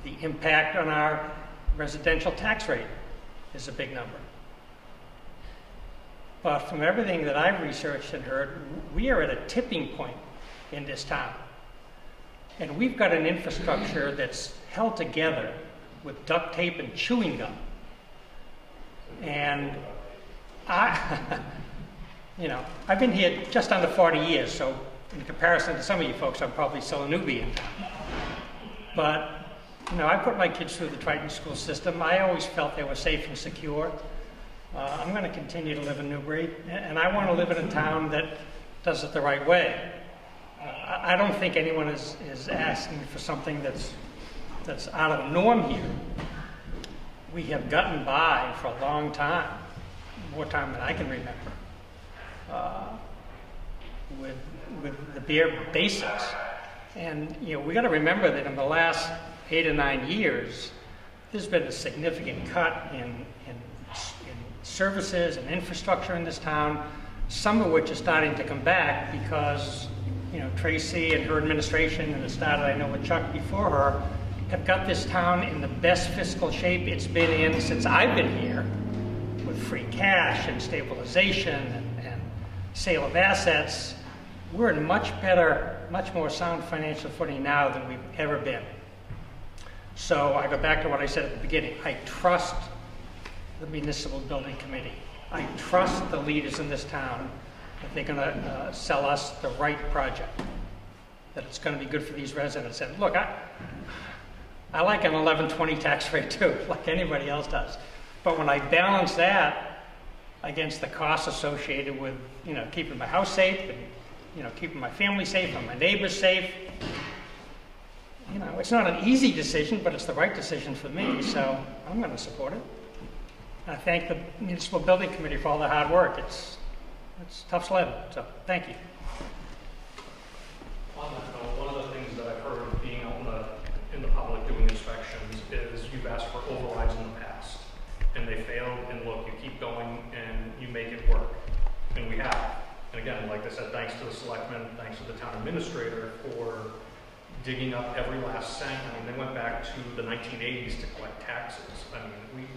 The impact on our residential tax rate is a big number. But from everything that I've researched and heard, we are at a tipping point in this town. And we've got an infrastructure that's held together with duct tape and chewing gum. And you know, I've been here just under 40 years, so in comparison to some of you folks, I'm probably still a newbie in town. But, you know, I put my kids through the Triton school system. I always felt they were safe and secure. I'm going to continue to live in Newbury, and I want to live in a town that does it the right way. I don't think anyone is asking for something that's out of the norm here. We have gotten by for a long time, more time than I can remember, with the bare basics. And, you know, we got to remember that in the last 8 or 9 years, there's been a significant cut in services and infrastructure in this town, some of which is starting to come back because, you know, Tracy and her administration, and it started, I know, with Chuck before her, have got this town in the best fiscal shape it's been in since I've been here, with free cash and stabilization and sale of assets. We're in much more sound financial footing now than we've ever been. So I go back to what I said at the beginning. I trust the Municipal Building Committee. I trust the leaders in this town that they're going to sell us the right project, that it's going to be good for these residents. And look, I like an 11-20 tax rate too, like anybody else does. But when I balance that against the costs associated with, you know, keeping my house safe and, you know, keeping my family safe and my neighbors safe, you know, it's not an easy decision, but it's the right decision for me, so I'm going to support it. I thank the Municipal Building Committee for all the hard work. It's tough sledding, so thank you. On that note, one of the things that I've heard being out in the public doing inspections is you've asked for overrides in the past, and they failed, and look, you keep going and you make it work, and we have. And again, like I said, thanks to the selectmen, thanks to the town administrator for digging up every last cent. I mean, they went back to the 1980s to collect taxes. I mean,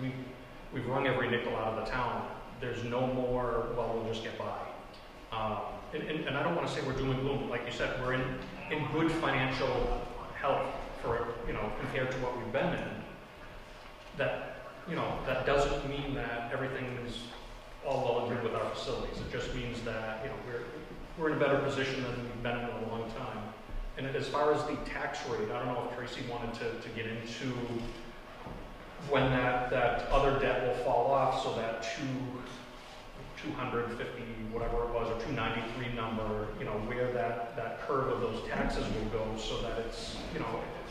we've wrung every nickel out of the town. There's no more, well, we'll just get by. And I don't want to say we're doom and gloom, but like you said, we're in good financial health for, compared to what we've been in, that, that doesn't mean that everything's all well and good with our facilities. It just means that, we're in a better position than we've been in a long time. And as far as the tax rate, I don't know if Tracy wanted to get into when that other debt will fall off, so that 250, whatever it was, or 293 number, where that curve of those taxes will go, so that it's,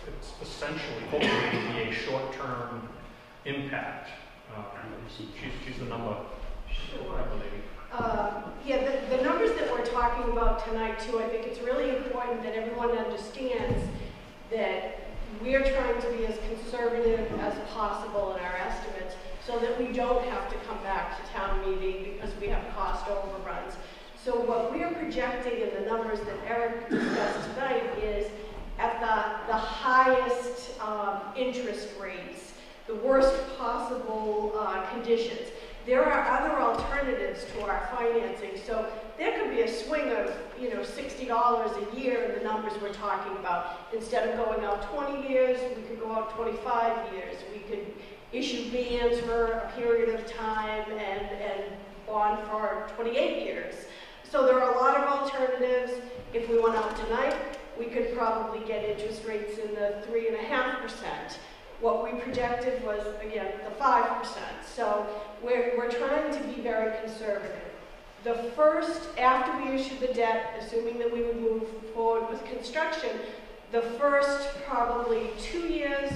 it's essentially hopefully to be a short-term impact. She's the number lady. Yeah, the numbers that we're talking about tonight too, I think it's really important that everyone understands that we're trying to be as conservative as possible in our estimates so that we don't have to come back to town meeting because we have cost overruns. So what we're projecting in the numbers that Eric discussed tonight is at the highest interest rates, the worst possible conditions. There are other alternatives to our financing, so there could be a swing of, $60 a year in the numbers we're talking about. Instead of going out 20 years, we could go out 25 years. We could issue bonds for a period of time and bond for 28 years. So there are a lot of alternatives. If we went out tonight, we could probably get interest rates in the 3.5%. What we projected was, again, the 5%. So we're trying to be very conservative. The first, after we issue the debt, assuming that we would move forward with construction, the first probably 2 years,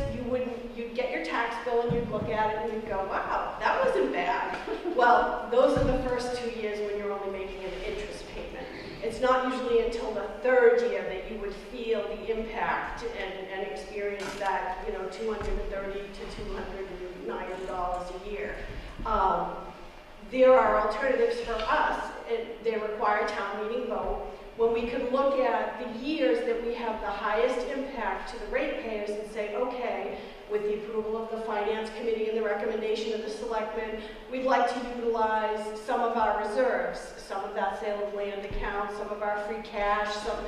you'd get your tax bill and you'd look at it and you'd go, wow, that wasn't bad. Well, those are the first 2 years when you're only making an interest payment. It's not usually until the third year that you would feel the impact and experience that, $230 to $290 a year. There are alternatives for us. They require a town meeting vote. When we could look at the years that we have the highest impact to the ratepayers and say, okay, with the approval of the Finance Committee and the recommendation of the Selectmen, we'd like to utilize some of our reserves, some of that sale of land account, some of our free cash, some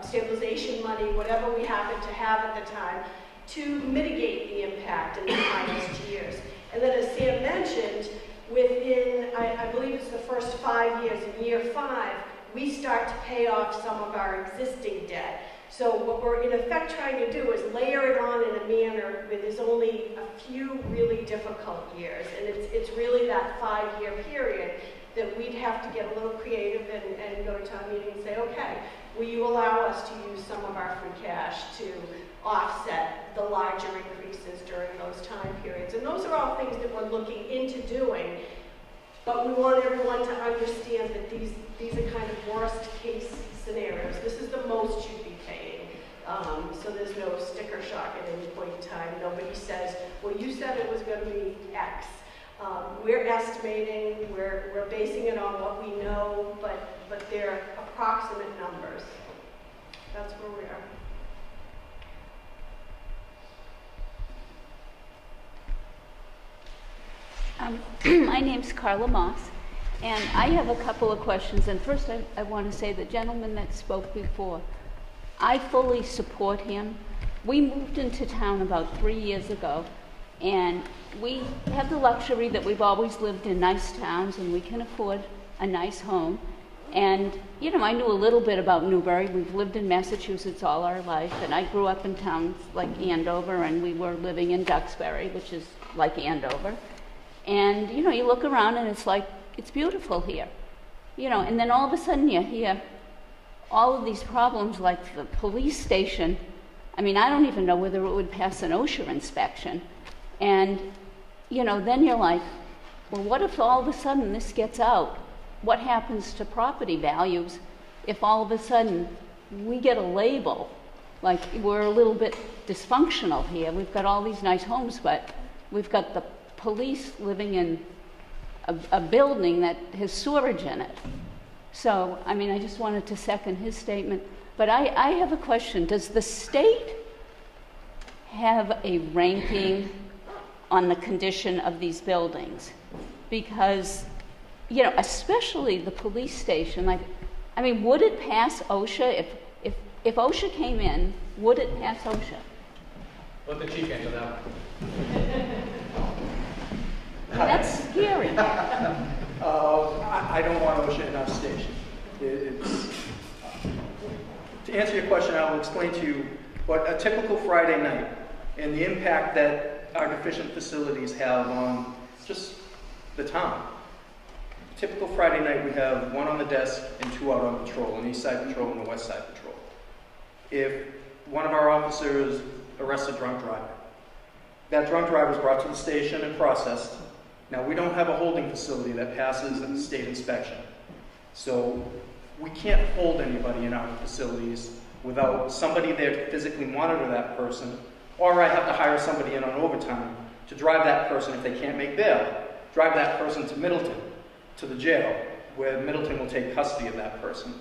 stabilization money, whatever we happen to have at the time, to mitigate the impact in the highest years. And then as Sam mentioned, within, I believe it's the first 5 years, in year 5, we start to pay off some of our existing debt. So what we're in effect trying to do is layer it on in a manner where there's only a few really difficult years. And it's really that 5-year period that we'd have to get a little creative and go to town meeting and say, okay, will you allow us to use some of our free cash to offset the larger increases during those time periods? And those are all things that we're looking into doing. But we want everyone to understand that these are kind of worst case scenarios. This is the most you'd be paying. So there's no sticker shock at any point in time. Nobody says, well, you said it was going to be X. We're estimating, we're basing it on what we know, but they're approximate numbers. That's where we are. My name's Carla Moss, and I have a couple of questions. And first, I want to say the gentleman that spoke before, I fully support him. We moved into town about 3 years ago, and we have the luxury that we've always lived in nice towns, and we can afford a nice home. And, I knew a little bit about Newbury. We've lived in Massachusetts all our life, and I grew up in towns like Andover, and we were living in Duxbury, which is like Andover. And, you look around and it's like, it's beautiful here. And then all of a sudden you hear all of these problems like the police station. I mean, I don't even know whether it would pass an OSHA inspection. And, then you're like, well, what if all of a sudden this gets out? What happens to property values if all of a sudden we get a label? Like we're a little bit dysfunctional here. We've got all these nice homes, but we've got the police living in a building that has sewerage in it. So, I mean, I just wanted to second his statement. But I have a question. Does the state have a ranking on the condition of these buildings? Because, especially the police station, would it pass OSHA if if OSHA came in, would it pass OSHA? Let the chief answer that. That's scary. I don't want OSHA in our station. To answer your question, I will explain to you what a typical Friday night and the impact that our deficient facilities have on just the town. Typical Friday night, we have 1 on the desk and 2 out on patrol, an east side patrol and a west side patrol. If one of our officers arrests a drunk driver, that drunk driver is brought to the station and processed. Now, we don't have a holding facility that passes a state inspection. So we can't hold anybody in our facilities without somebody there to physically monitor that person, or I have to hire somebody in on overtime to drive that person, if they can't make bail, drive that person to Middleton, to the jail, where Middleton will take custody of that person.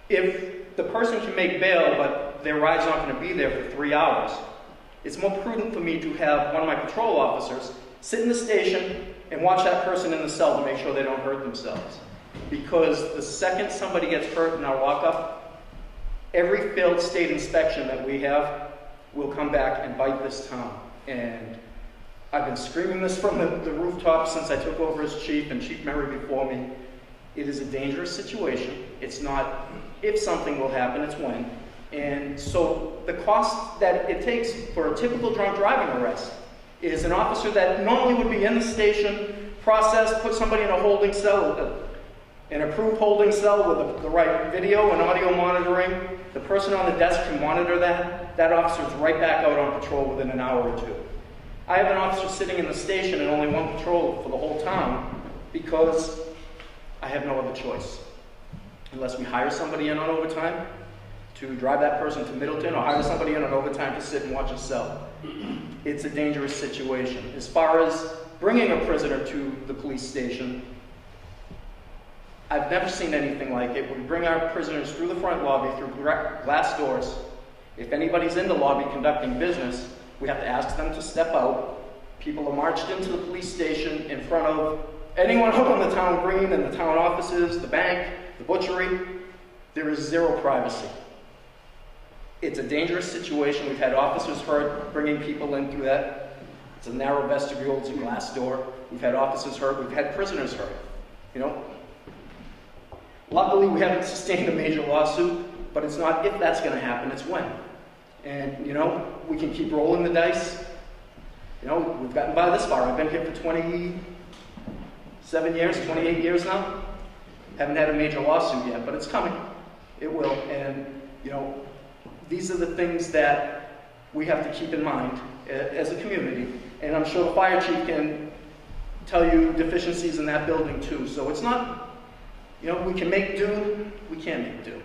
If the person can make bail, but their ride's not going to be there for 3 hours, it's more prudent for me to have one of my patrol officers sit in the station and watch that person in the cell to make sure they don't hurt themselves. Because the second somebody gets hurt in our lockup, every failed state inspection that we have will come back and bite this town. And I've been screaming this from the rooftop since I took over as chief, and Chief Murray before me. It is a dangerous situation. It's not if something will happen, it's when. And so the cost that it takes for a typical drunk driving arrest is an officer that normally would be in the station, process, put somebody in a holding cell, an approved holding cell with the right video and audio monitoring. The person on the desk can monitor that. That officer is right back out on patrol within an hour or 2. I have an officer sitting in the station and only 1 patrol for the whole town because I have no other choice. Unless we hire somebody in on overtime to drive that person to Middleton, or hire somebody in on overtime to sit and watch a cell. It's a dangerous situation. As far as bringing a prisoner to the police station, I've never seen anything like it. We bring our prisoners through the front lobby, through glass doors. If anybody's in the lobby conducting business, we have to ask them to step out. People are marched into the police station in front of anyone up on the town green and the town offices, the bank, the butchery. There is zero privacy. It's a dangerous situation. We've had officers hurt bringing people in through that. It's a narrow vestibule, it's a glass door. We've had officers hurt, we've had prisoners hurt. You know, luckily we haven't sustained a major lawsuit, but it's not if that's going to happen, it's when. And, you know, we can keep rolling the dice. You know, we've gotten by this far. I've been here for 27 years, 28 years now. Haven't had a major lawsuit yet, but it's coming. It will. And, you know, these are the things that we have to keep in mind as a community. And I'm sure the fire chief can tell you deficiencies in that building too. So it's not, you know, we can make do, we can't make do.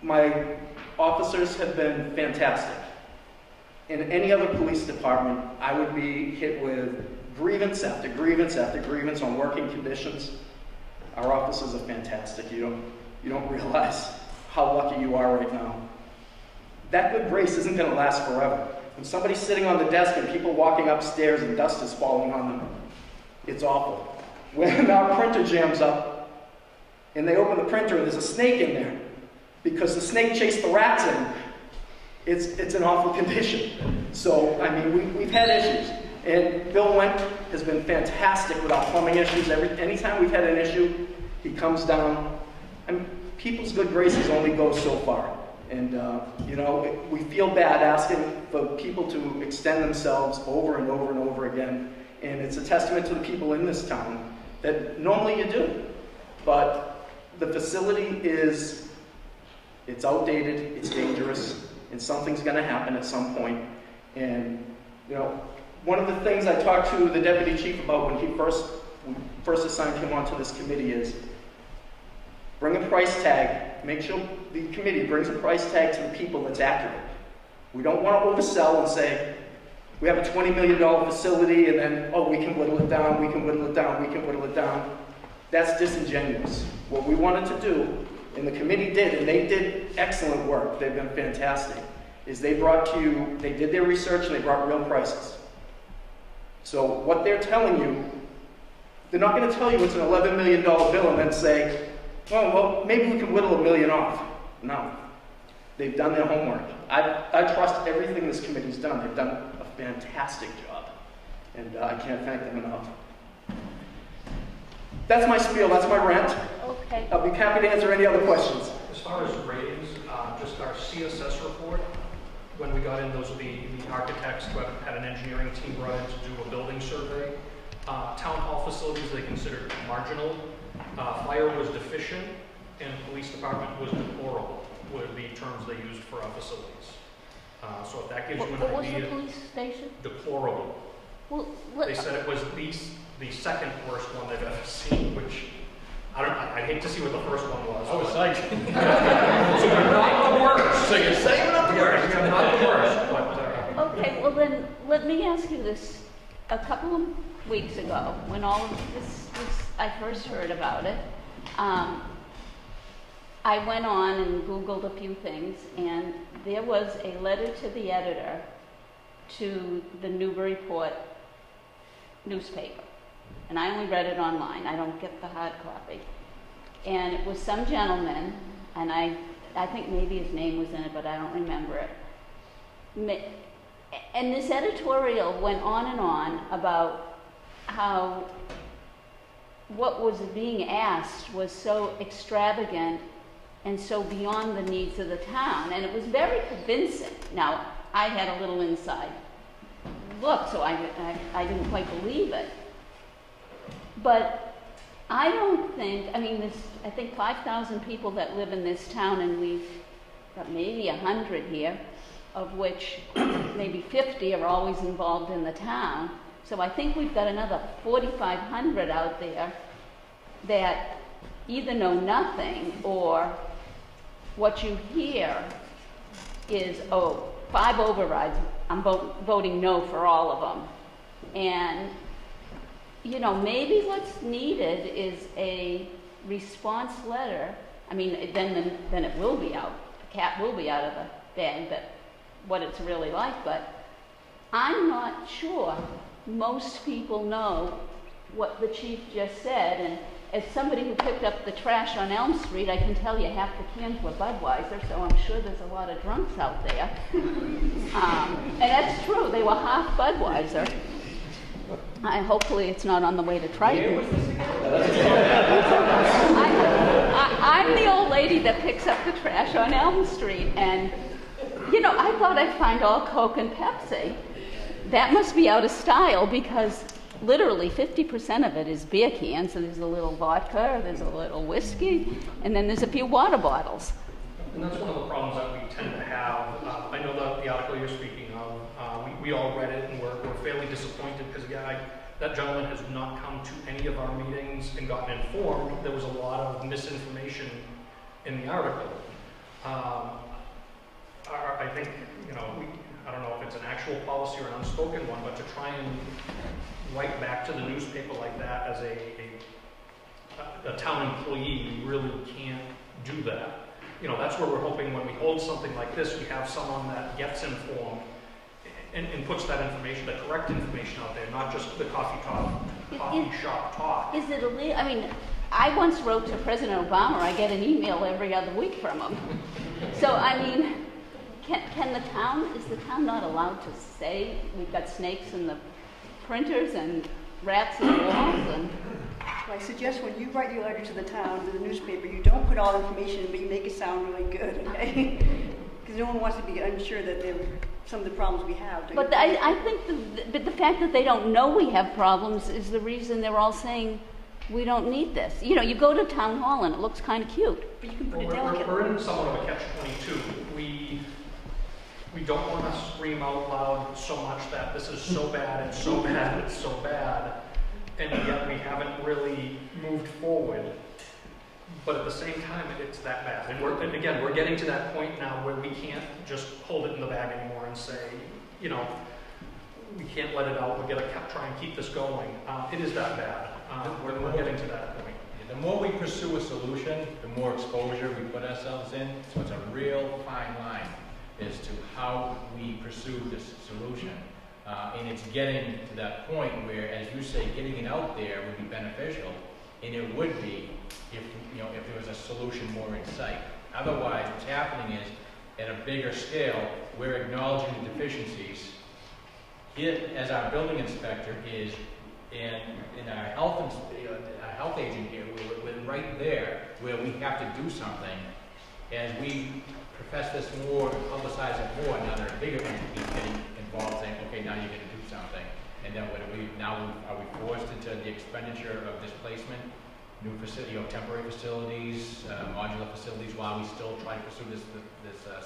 My officers have been fantastic. In any other police department, I would be hit with grievance after grievance after grievance on working conditions. Our officers are fantastic. You don't realize how lucky you are right now. That good grace isn't going to last forever. When somebody's sitting on the desk and people walking upstairs and dust is falling on them, it's awful. When our printer jams up and they open the printer and there's a snake in there because the snake chased the rats in, it's an awful condition. So, I mean, we've had issues. And Bill Wendt has been fantastic with our plumbing issues. Anytime we've had an issue, he comes down. I mean, people's good graces only go so far. And, you know, we feel bad asking for people to extend themselves over and over and over again. And it's a testament to the people in this town that normally you do. But the facility it's outdated, it's dangerous, and something's going to happen at some point. And, you know, one of the things I talked to the deputy chief about when we first assigned him onto this committee is bring a price tag. Make sure the committee brings a price tag to the people that's accurate. We don't want to oversell and say, we have a $20 million facility and then, oh, we can whittle it down, we can whittle it down, we can whittle it down. That's disingenuous. What we wanted to do, and the committee did, and they did excellent work, they've been fantastic, is they did their research and they brought real prices. So what they're telling you, they're not going to tell you it's an $11 million bill and then say, well, maybe we can whittle $1 million off. No. They've done their homework. I trust everything this committee's done. They've done a fantastic job, and I can't thank them enough. That's my spiel, that's my rant. Okay. I'll be happy to answer any other questions. As far as ratings, just our CSS report, when we got in, those were the architects who had an engineering team brought in to do a building survey. Town hall facilities they considered marginal. Fire was deficient, and police department was deplorable, were the terms they used for our facilities. So if that gives you an What was idea. the police station? Deplorable. Well, They said it was the second worst one they've ever seen, which I'd hate to see what the first one was. I was psyched. So we're not the worst. So you're saying we're not the worst? We're not the worst, but okay, well then, let me ask you this. A couple of weeks ago, when all of this I first heard about it, I went on and Googled a few things, and there was a letter to the editor to the Newburyport newspaper. And I only read it online. I don't get the hard copy. And it was some gentleman, and I think maybe his name was in it, but I don't remember it. And this editorial went on and on about how what was being asked was so extravagant and so beyond the needs of the town. And it was very convincing. Now, I had a little inside look, so I didn't quite believe it. But I don't think, I mean, I think 5,000 people that live in this town, and we've got maybe 100 here, of which maybe 50 are always involved in the town. So I think we've got another 4,500 out there that either know nothing, or what you hear is, oh, 5 overrides, I'm voting no for all of them. And, you know, maybe what's needed is a response letter. I mean, then it will be out. The cat will be out of the bag, that what it's really like. But I'm not sure most people know what the chief just said. And as somebody who picked up the trash on Elm Street, I can tell you half the cans were Budweiser, so I'm sure there's a lot of drunks out there. And that's true, they were half Budweiser. Hopefully it's not on the way to Triton. I'm the old lady that picks up the trash on Elm Street, and, you know, I thought I'd find all Coke and Pepsi. That must be out of style, because literally 50% of it is beer cans, so there's a little vodka, there's a little whiskey, and then there's a few water bottles. And that's one of the problems that we tend to have. I know that the article you're speaking of, we all read it, and we're fairly disappointed because, again, that gentleman has not come to any of our meetings and gotten informed. There was a lot of misinformation in the article. I think, you know, I don't know if it's an actual policy or an unspoken one, but to try and write back to the newspaper like that as a town employee, we really can't do that. You know, that's where we're hoping when we hold something like this, we have someone that gets informed and puts that information, the correct information out there, not just the coffee shop talk. Is it illegal? I mean, I once wrote to President Obama. I get an email every other week from him. So, I mean, is the town not allowed to say we've got snakes in the printers and rats in the walls? And So I suggest when you write your letter to the town, to the newspaper, you don't put all information, but you make it sound really good, okay? Because no one wants to be unsure that some of the problems we have. But I think the fact that they don't know we have problems is the reason they're all saying we don't need this. You know, you go to town hall and it looks kind of cute. But you can put it Well, delicately. we're in somewhat of a catch-22. We don't want to scream out loud so much that this is so bad, it's so bad, it's so bad, and yet we haven't really moved forward. But at the same time, it's that bad. And again, we're getting to that point now where we can't just hold it in the bag anymore and say, you know, we can't let it out. We're going to try and keep this going. It is that bad. We're getting to that point. The more we pursue a solution, the more exposure we put ourselves in. So it's a real fine line as to how we pursue this solution. And it's getting to that point where, as you say, getting it out there would be beneficial, and it would be if there was a solution more in sight. Otherwise, what's happening is, at a bigger scale, we're acknowledging the deficiencies. It, as our building inspector, is in our health agent here, we're right there where we have to do something. As we profess this more, publicize it more, now there are bigger entities getting involved, saying, okay, now you're going to do something. And then what are we forced into the expenditure of displacement, new facility, temporary facilities, modular facilities, while we still try to pursue this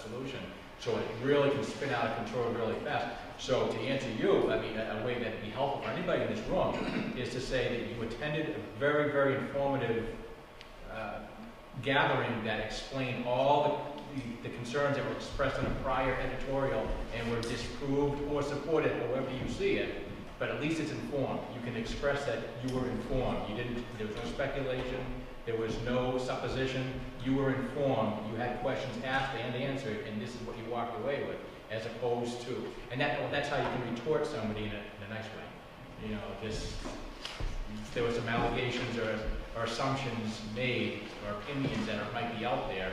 solution? So it really can spin out of control really fast. So to answer you, I mean, a way that'd be helpful for anybody in this room is to say that you attended a very, very informative gathering that explained all the concerns that were expressed in a prior editorial and were disproved or supported, however you see it. But at least it's informed. You can express that you were informed. There was no speculation, there was no supposition. You were informed. You had questions asked and answered, and this is what you walked away with, as opposed to, and that's how you can retort somebody in a nice way. You know, just there were some allegations or assumptions made or opinions that might be out there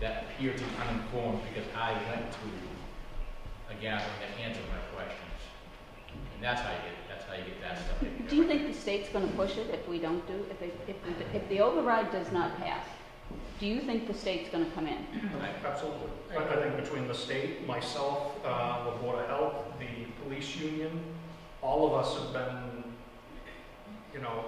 that appear to be uninformed because I went to a gathering that answered my questions. And that's how you get that stuff. Do you think the state's going to push it if we don't do, if the override does not pass? Do you think the state's going to come in? Absolutely. I think between the state, myself, the Board of Health, the police union, all of us have been, you know,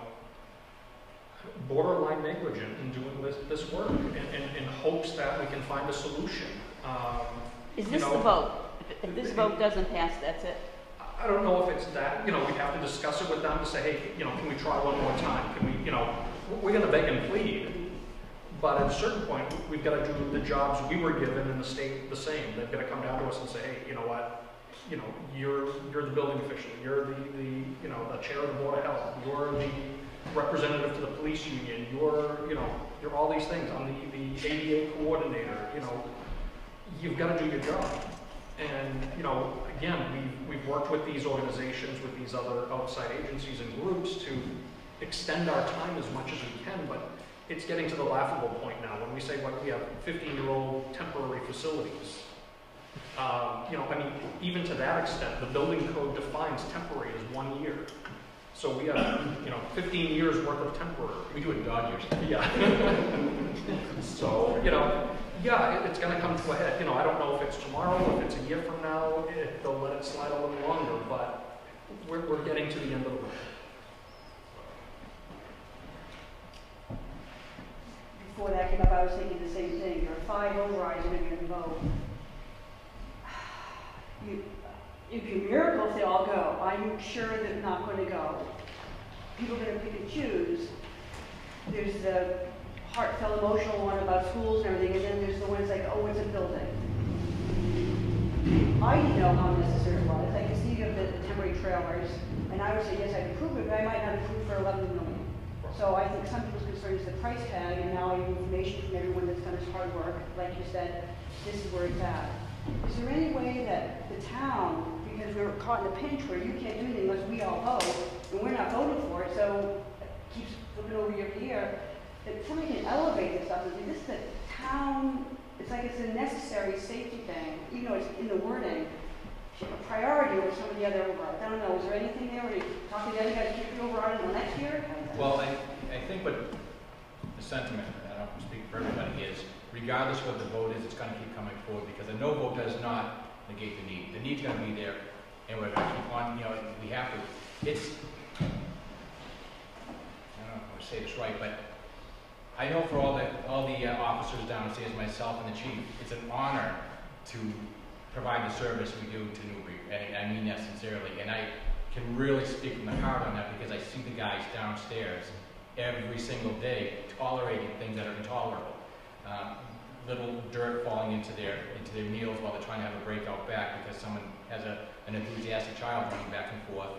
borderline negligent in doing this work in hopes that we can find a solution. Is this the vote? If this vote doesn't pass, that's it? I don't know if it's that. You know, we have to discuss it with them to say, hey, you know, can we try one more time? Can we, you know, we're going to beg and plead. But at a certain point, we've got to do the jobs we were given in the state the same. They've got to come down to us and say, hey, you know what? You know, you're the building official. You're the you know, the chair of the Board of Health. You're the representative to the police union. You're all these things. I'm the ADA coordinator. You know, you've got to do your job. And you know, again, we've worked with these organizations, with these other outside agencies and groups to extend our time as much as we can, but it's getting to the laughable point now when we say, like, we have 15-year-old temporary facilities. You know, I mean, even to that extent, the building code defines temporary as 1 year. So we have, you know, 15 years worth of temporary. We do it Dodgers. Yeah. So, you know, yeah, it's going to come to a head. You know, I don't know if it's tomorrow, if it's a year from now, if they'll let it slide a little longer, but we're getting to the end of the road. Before that came up, I was thinking the same thing. There are 5 overrides you're going to vote. If your miracles, they all go. I'm sure they're not going to go. People are going to pick and choose. There's the heartfelt, emotional one about schools and everything, and then there's the ones like, oh, it's a building. I didn't know how necessary it was. I could see the temporary trailers, and I would say, yes, I'd approve it, but I might not approve for $11 million. So I think some people's concern is the price tag, and now I have information from everyone that's done this hard work. Like you said, this is where it's at. Is there any way that the town, because we're caught in a pinch where you can't do anything unless we all vote, and we're not voting for it, so it keeps flipping over year to year, that somebody can elevate this stuff and say, this is the town, it's like it's a necessary safety thing, even though it's in the wording, a priority over some of the other overrides. I don't know, is there anything there where you talk to the other guys, keep the override until next year? Well, I think what the sentiment, I don't speak for everybody, is regardless of what the vote is, it's going to keep coming forward because a no vote does not negate the need. The need's going to be there, and we're going to keep on, you know, we have to, it's, I don't know if I say this right, but I know for all the officers downstairs, myself and the chief, it's an honor to provide the service we do to Newbury, and I mean that sincerely, and I can really speak from the heart on that because I see the guys downstairs every single day tolerating things that are intolerable. Little dirt falling into their meals while they're trying to have a breakout back because someone has an enthusiastic child running back and forth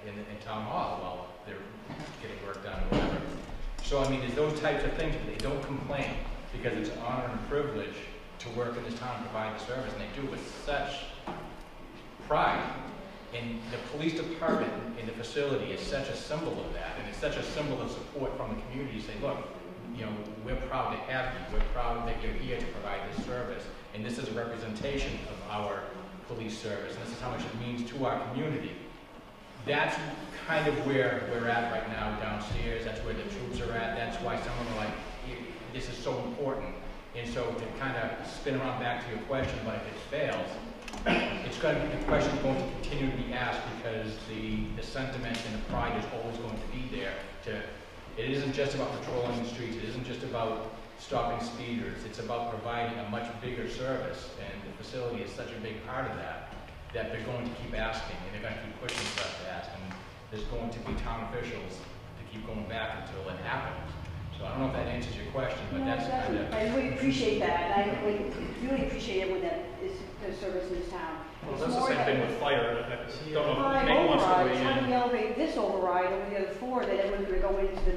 in town hall while they're getting work done or whatever. So I mean, there's those types of things, but they don't complain because it's an honor and a privilege to work in this town and provide the service, and they do it with such pride. And the police department in the facility is such a symbol of that, and it's such a symbol of support from the community. You say, look, you know, we're proud to have you. We're proud that you're here to provide this service. And this is a representation of our police service. And this is how much it means to our community. That's kind of where we're at right now downstairs. That's where the troops are at. That's why some of them are like, this is so important. And so to kind of spin around back to your question, but if it fails, it's going to be, the question is going to continue to be asked because the sentiment and the pride is always going to be there. It isn't just about patrolling the streets. It isn't just about stopping speeders. It's about providing a much bigger service. And the facility is such a big part of that, that they're going to keep asking, and they're going to keep pushing for us to ask. And there's going to be town officials to keep going back until it happens. So I don't know if that answers your question, but No, that's kind of... I really appreciate that. I really appreciate everyone that is the service in this town. Well, It's that's the more same that- thing with fire. I don't know if By Nate wants to override, weigh how do in. we elevate this override over the other four that everyone's gonna go into the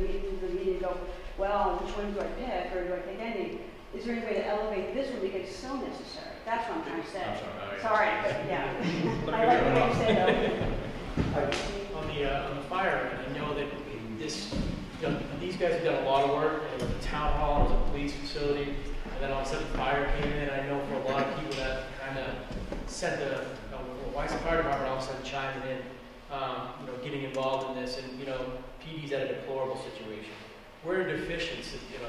meeting and go, well, which one do I pick, or do I pick any? Is there any way to elevate this one because it's so necessary? That's what I'm trying to say. I'm sorry. Sorry, but yeah. I like the way you say that. On the fire, I know that these guys have done a lot of work, and with the town hall, it was a police facility, and then all of a sudden fire came in. I know for a lot of people that kind of set the, well, why is the fire department all of a sudden chiming in, getting involved in this, and PD's at a deplorable situation. We're in a deficient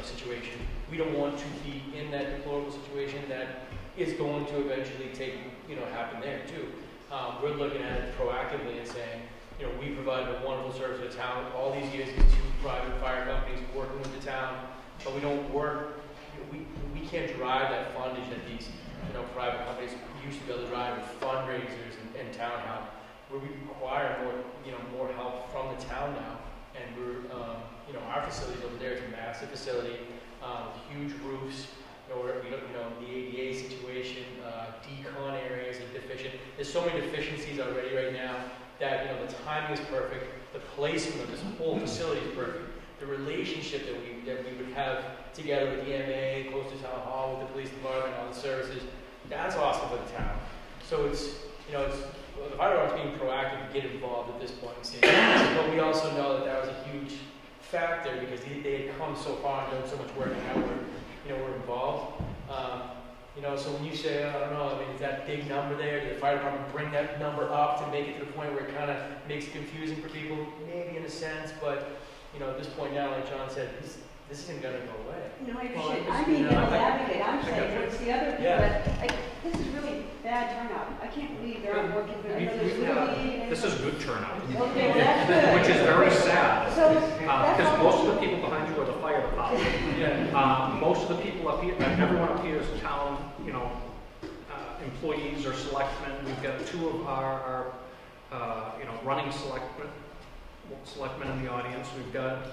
situation. We don't want to be in that deplorable situation that is going to eventually happen there too. We're looking at it proactively and saying, we provide a wonderful service to the town. All these years, these two private fire companies working with the town, but we don't work. We can't drive that fundage that these private companies used to be able to drive with fundraisers and town help. Where we require more help from the town now, and we're our facilities over there is a massive facility with huge roofs. The ADA situation, decon areas are deficient. There's so many deficiencies already right now that the timing is perfect, the placement of this whole facility is perfect, the relationship that we would have together with the EMA, close to town hall, with the police department, all the services, that's awesome for the town. So it's the fire department's being proactive to get involved at this point in time. But we also know that was a huge factor because they had come so far and done so much work, and now we're involved. So when you say, I don't know, is that big number there? Did the fire department bring that number up to make it to the point where it kind of makes it confusing for people? Maybe in a sense, but at this point now, like John said, this isn't going to go away. I appreciate it. I'm being devil's advocate. I'm saying it's the other people that, this is really bad turnout. I can't believe there aren't more people. This is good turnout. Okay, well, that's good. Which is very sad. Because most of the people behind you are the fire department. Most of the people up here, everyone up here is town, employees or selectmen. We've got two of our running selectmen in the audience. We've got,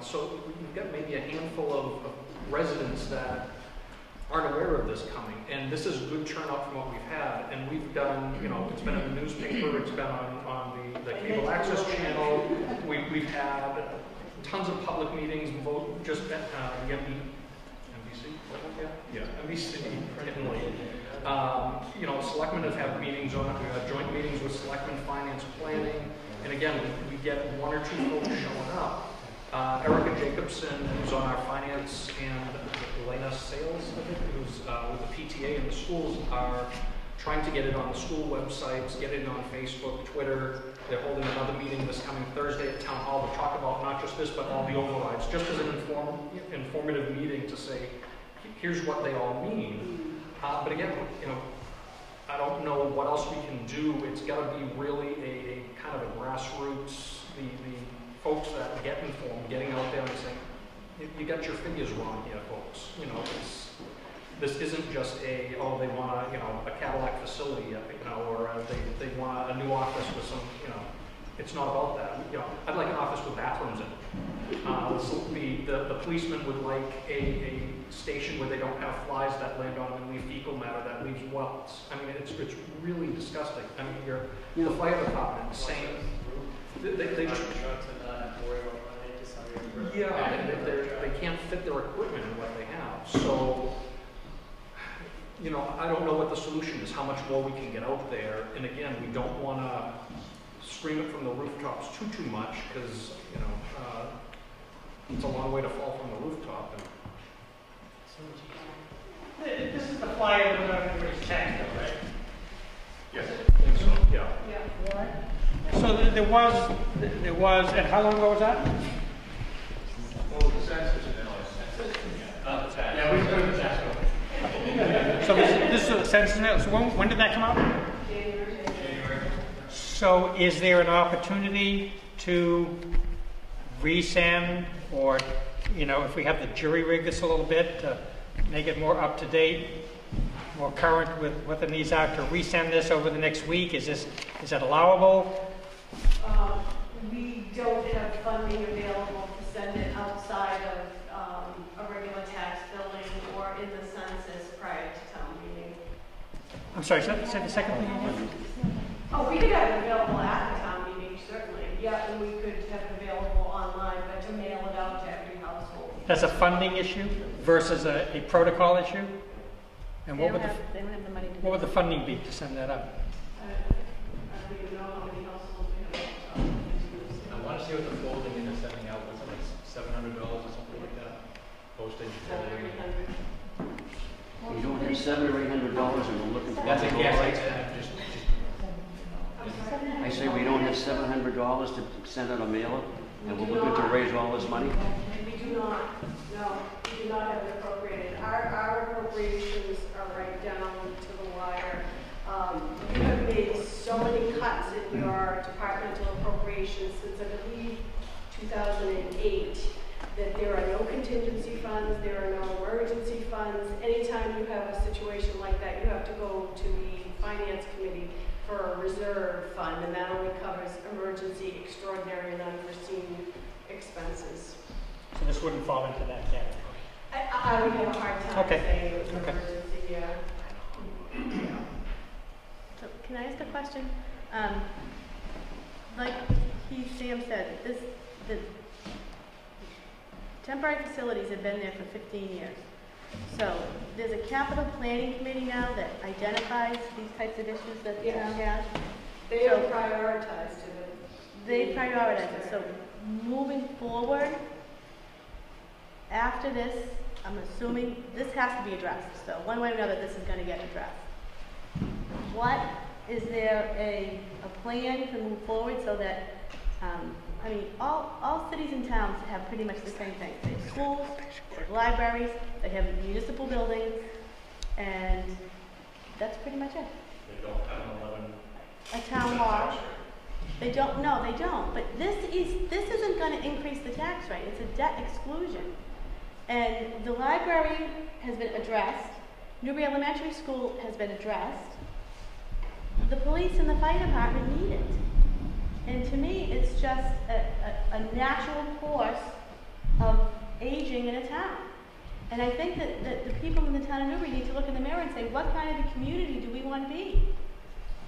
so we've got maybe a handful of residents that aren't aware of this coming. And this is a good turnout from what we've had. And we've done, it's been in the newspaper, it's been on the cable access channel. We've had tons of public meetings, just NBC, NBC, getting late. Selectmen have had meetings on it. We've had joint meetings with selectmen, finance, planning. And again, we get one or two folks showing up. Erica Jacobson, who's on our finance, and Elena Sales, I think, who's with the PTA and the schools, are trying to get it on the school websites, get it on Facebook, Twitter. They're holding another meeting this coming Thursday at Town Hall to talk about not just this, but all the overrides, just as an informative meeting to say, here's what they all mean. But again, I don't know what else we can do. It's got to be really a kind of a grassroots, the folks that get informed, getting out there and saying, you got your figures wrong here, folks. This isn't just they want a Cadillac facility, or they want a new office with some, it's not about that. I'd like an office with bathrooms in it. The policeman would like a station where they don't have flies that land on them and leave fecal matter that leaves welts. I mean, it's really disgusting. I mean, the fire department, same. They can't fit their equipment in what they have. So, I don't know what the solution is, how much more we can get out there. And again, we don't want to scream it from the rooftops too much because, it's a long way to fall from the rooftop. talking. This is the flyer that everybody's checked, though, right? Yes. I think so, yeah. So there was, and how long ago was that? Well, the census and not the tax. Yeah, we put the tax over. So this is the census mail. So when did that come out? January. So is there an opportunity to resend, or, you know, if we have the jury rig this a little bit, to make it more up to date, more current with what the needs are, to resend this over the next week? Is that allowable? We don't have funding available to send it outside of a regular tax billing or in the census prior to town meeting. I'm sorry, say the second thing again? Oh, we could have it available at the town meeting, certainly. Yeah, and we could have it available online, but to mail it out to every household. That's a funding issue versus a protocol issue? And They don't have the money to do what would the funding be to send that up? I don't even know how many households we have. I want to see what the folding in is sending out, what's it, like $700 or something like that? Postage. You don't have $700 or $800 and we're looking for. That's a guess, I say we don't have $700 to send out a mailer, and we're looking to raise all this money? We do not, no, we do not have it appropriated. Our appropriations are right down to the wire. You have made so many cuts in your departmental appropriations since, I believe, 2008, that there are no contingency funds, there are no emergency funds. Anytime you have a situation like that, you have to go to the finance committee for a reserve fund, and that only covers emergency, extraordinary, and unforeseen expenses. So this wouldn't fall into that category? I would have a hard time Okay. saying it was an Okay. emergency, yeah. So can I ask a question? Like Sam said, the temporary facilities have been there for 15 years. So there's a capital planning committee now that identifies these types of issues that the town has. They are prioritized to it. They prioritize it. So moving forward, after this, I'm assuming this has to be addressed. So one way or another, this is going to get addressed. Is there a plan to move forward so that, I mean, all cities and towns have pretty much the same thing. They have schools, they have libraries, they have municipal buildings, and that's pretty much it. They don't have an 11. A town hall. They don't, no, they don't. But this isn't going to increase the tax rate. It's a debt exclusion. And the library has been addressed. Newbury Elementary School has been addressed. The police and the fire department need it. And to me, it's just a natural course of aging in a town. And I think that the people in the town of Newbury need to look in the mirror and say, what kind of a community do we want to be?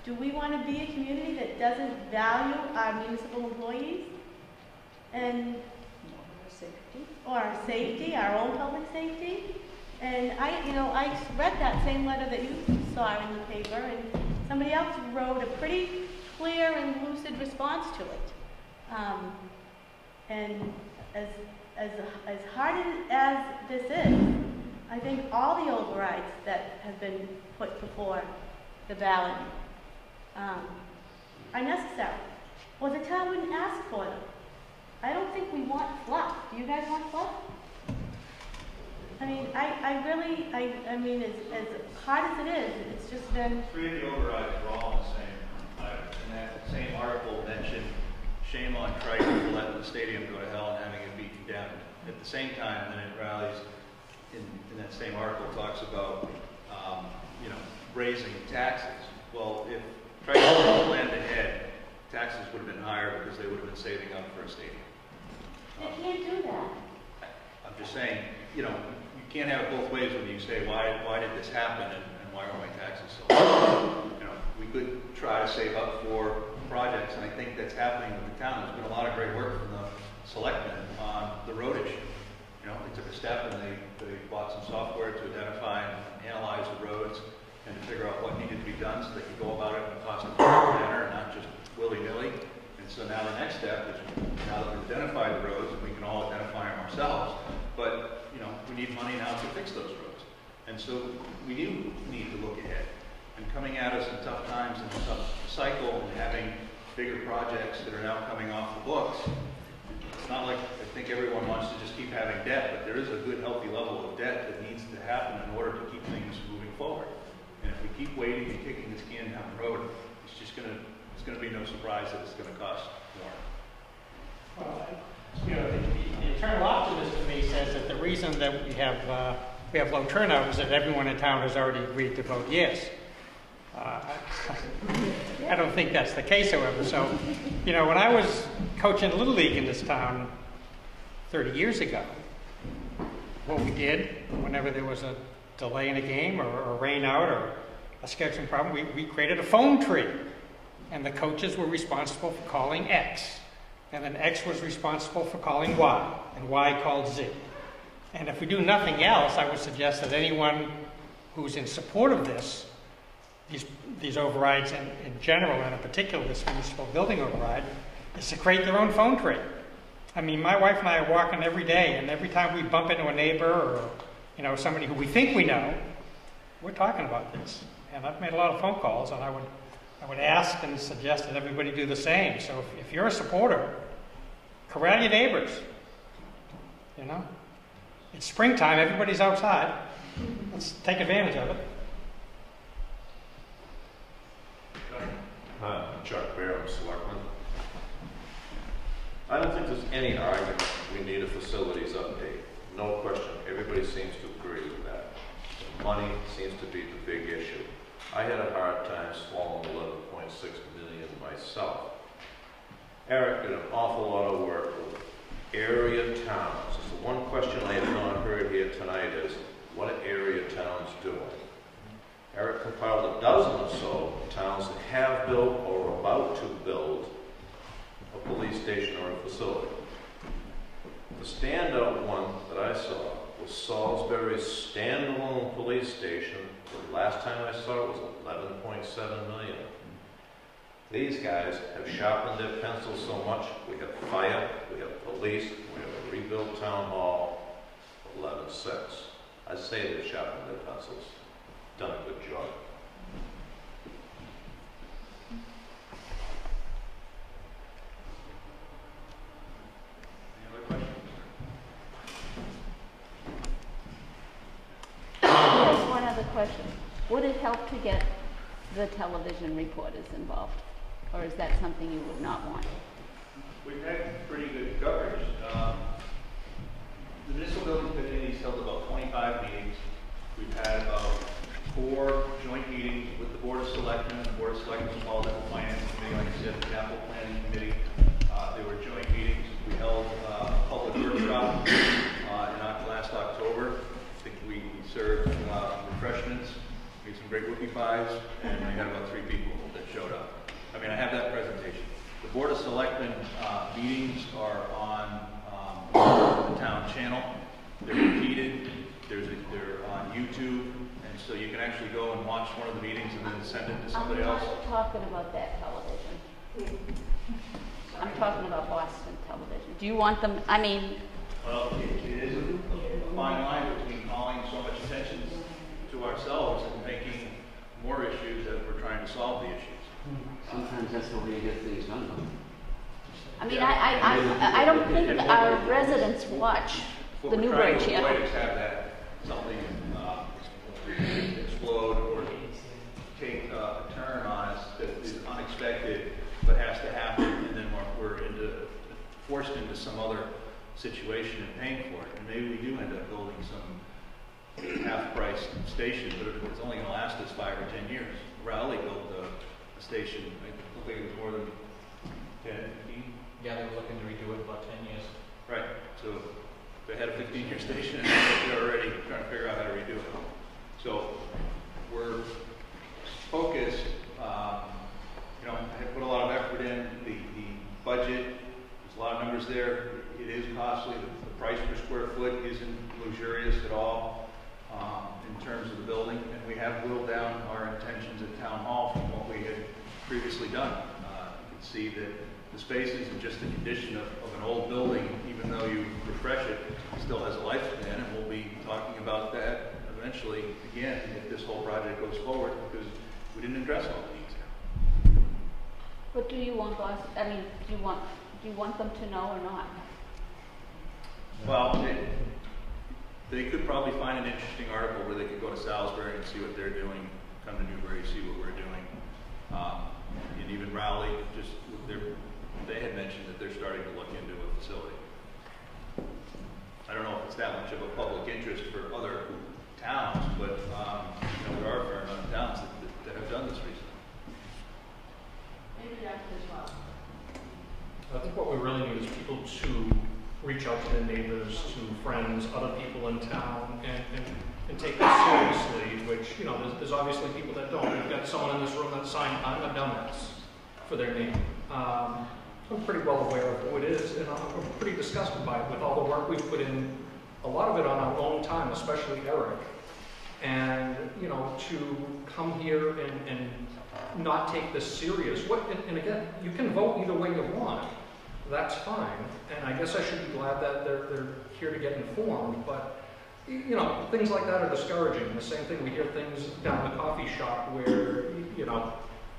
Do we want to be a community that doesn't value our municipal employees and or our safety, our own public safety? And I read that same letter that you saw in the paper, and somebody else wrote a pretty clear and lucid response to it. And as hard as this is, I think all the overrides that have been put before the ballot are necessary, or the town wouldn't ask for them. I don't think we want fluff. Do you guys want fluff? I mean, I mean, as hard as it is, it's just been... Three of the overrides were all in the same, in that same article mentioned shame on Triton for letting the stadium go to hell and having it be condemned. At the same time, then it rallies, in that same article, talks about, raising taxes. Well, if Triton had planned ahead, taxes would have been higher because they would have been saving up for a stadium. They can't do that. I'm just saying, you can't have it both ways when you say, why did this happen and why are my taxes so high? We could try to save up for projects, and I think that's happening with the town. There's been a lot of great work from the selectmen on the road issue. They took a step and they bought some software to identify and analyze the roads and to figure out what needed to be done so they could go about it in a cost-effective manner and not just willy-nilly. And so now the next step is, now that we've identified the roads, and we can all identify them ourselves, but need money now to fix those roads. And so we do need to look ahead. And coming at us in tough times and a tough cycle and having bigger projects that are now coming off the books, it's not like I think everyone wants to just keep having debt, but there is a good healthy level of debt that needs to happen in order to keep things moving forward. And if we keep waiting and kicking this can down the road, it's going to be no surprise that it's going to cost more. Well, you know, the eternal optimist to me says that the reason that we have low turnout is that everyone in town has already agreed to vote yes. I don't think that's the case, however. So, you know, when I was coaching Little League in this town 30 years ago, what we did whenever there was a delay in a game or a rain out or a scheduling problem, we created a phone tree. And the coaches were responsible for calling X. And then X was responsible for calling Y. And Y called Z. And if we do nothing else, I would suggest that anyone who's in support of this, these overrides in general, and in particular this municipal building override, is to create their own phone tree. I mean, my wife and I are walking every day, and every time we bump into a neighbor or, you know, somebody who we think we know, we're talking about this. And I've made a lot of phone calls, and I would ask and suggest that everybody do the same. So if you're a supporter, corral your neighbors. You know, it's springtime, everybody's outside. Let's take advantage of it. Chuck Barham, Selectman. I don't think there's any argument we need a facilities update. No question. Everybody seems to agree with that. Money seems to be the big issue. I had a hard time swallowing 11.6 million myself. Eric did an awful lot of work with area towns. So the one question I have not heard here tonight is, what are area towns doing? Eric compiled a dozen or so towns that have built or are about to build a police station or a facility. The standout one that I saw was Salisbury's standalone police station. The last time I saw it was 11.7 million. These guys have sharpened their pencils so much. We have fire, we have police, we have a rebuilt town hall, 11.6. I say they've sharpened their pencils. Done a good job. Any other questions? Just one other question. Would it help to get the television reporters involved? Or is that something you would not want? We've had pretty good coverage. The Municipal Building Committee's held about 25 meetings. We've had about 4 joint meetings with the Board of Selectmen. The Board of Selectmen was called in the Finance Committee, like I said, the Capital Planning Committee. They were joint meetings. We held a public workshop in last October. I think we served refreshments. We had some great whoopie pies, and we had about 3 people that showed up. I mean, I have that presentation. The Board of Selectmen meetings are on the town channel. They're repeated. They're on YouTube, and so you can actually go and watch one of the meetings and then send it to somebody else. I'm not talking about that television. I'm talking about Boston television. Do you want them, I mean... Well, it is a fine line between calling so much attention to ourselves and making more issues as we're trying to solve the issues. Sometimes that's the way you get things done, though. I mean, I don't think our residents watch the Newbury channel. What we're trying to avoid is have that something explode or take a turn on us that is unexpected but has to happen, and then we're forced into some other situation and paying for it. And maybe we do end up building some half-price station, but it's only going to last us 5 or 10 years. Raleigh built a station, I don't think it was more than 10, 15. Yeah, they were looking to redo it in about 10 years. Right, so they had a 15-year station and they're already trying to figure out how to redo it. So we're focused, you know, I put a lot of effort in the budget. There's a lot of numbers there. It is costly. The price per square foot isn't luxurious at all in terms of the building. And we have whittled down our intentions at Town Hall from what we had previously done. You can see that the spaces and just the condition of an old building, even though you refresh it, still has a lifespan, and we'll be talking potentially, again, if this whole project goes forward, because we didn't address all the needs here. What do you want, boss? I mean, do you want them to know or not? Well, they could probably find an interesting article where they could go to Salisbury and see what they're doing, come to Newbury, see what we're doing. And even Rowley, they had mentioned that they're starting to look into a facility. I don't know if it's that much of a public interest for other towns, but there are a fair amount of towns that have done this recently. Maybe that's as well. I think what we really need is people to reach out to their neighbors, to friends, other people in town, and take this seriously, which, there's obviously people that don't. We've got someone in this room that signed I'm a dumbass for their name. I'm pretty well aware of who it is, and I'm pretty disgusted by it with all the work we've put in, a lot of it on our own time, especially Eric. And, to come here and not take this serious. And again, you can vote either way you want. That's fine. And I guess I should be glad that they're here to get informed, but things like that are discouraging. The same thing, we hear things down the coffee shop where,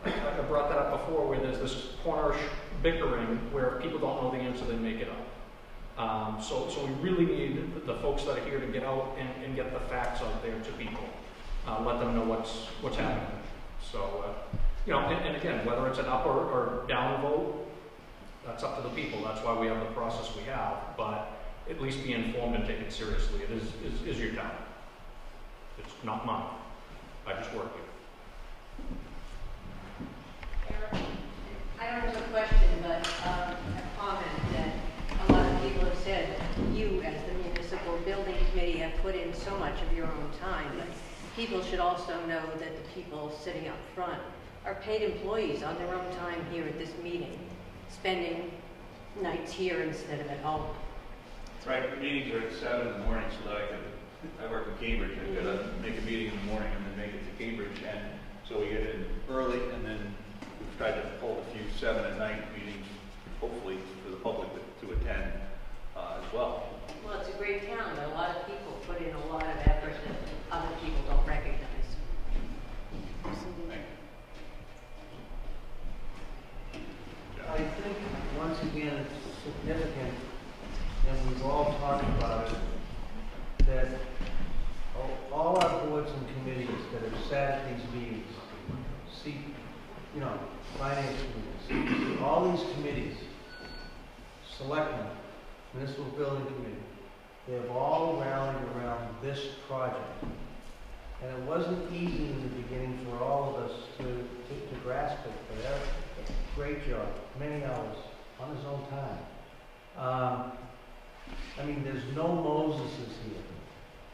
I brought that up before, where there's this corner bickering where people don't know the answer, they make it up. So we really need the folks that are here to get out and get the facts out there to people. Let them know what's happening. So, and again, whether it's an up or down vote, that's up to the people. That's why we have the process we have. But at least be informed and take it seriously. It is your town. It's not mine. I just work here. I don't have a question, but a comment that a lot of people have said, you as the municipal building committee have put in so much of your own time, but people should also know that the people sitting up front are paid employees on their own time here at this meeting, spending nights here instead of at home. Right, the meetings are at 7 in the morning, so that I work in Cambridge, I've got to make a meeting in the morning and then make it to Cambridge, and so we get in early, and then we've tried to hold a few 7 at night meetings, hopefully for the public to attend as well. Well, it's a great town, a lot of people put in a lot of effort that other people don't recognize. I think, once again, it's significant, and we've all talked about it, that all our boards and committees that have sat at these meetings, finance committees, all these committees, selectmen, municipal building committee, they have all rallied around this project. And it wasn't easy in the beginning for all of us to grasp it, but Eric, great job, many hours, on his own time. There's no Moseses here.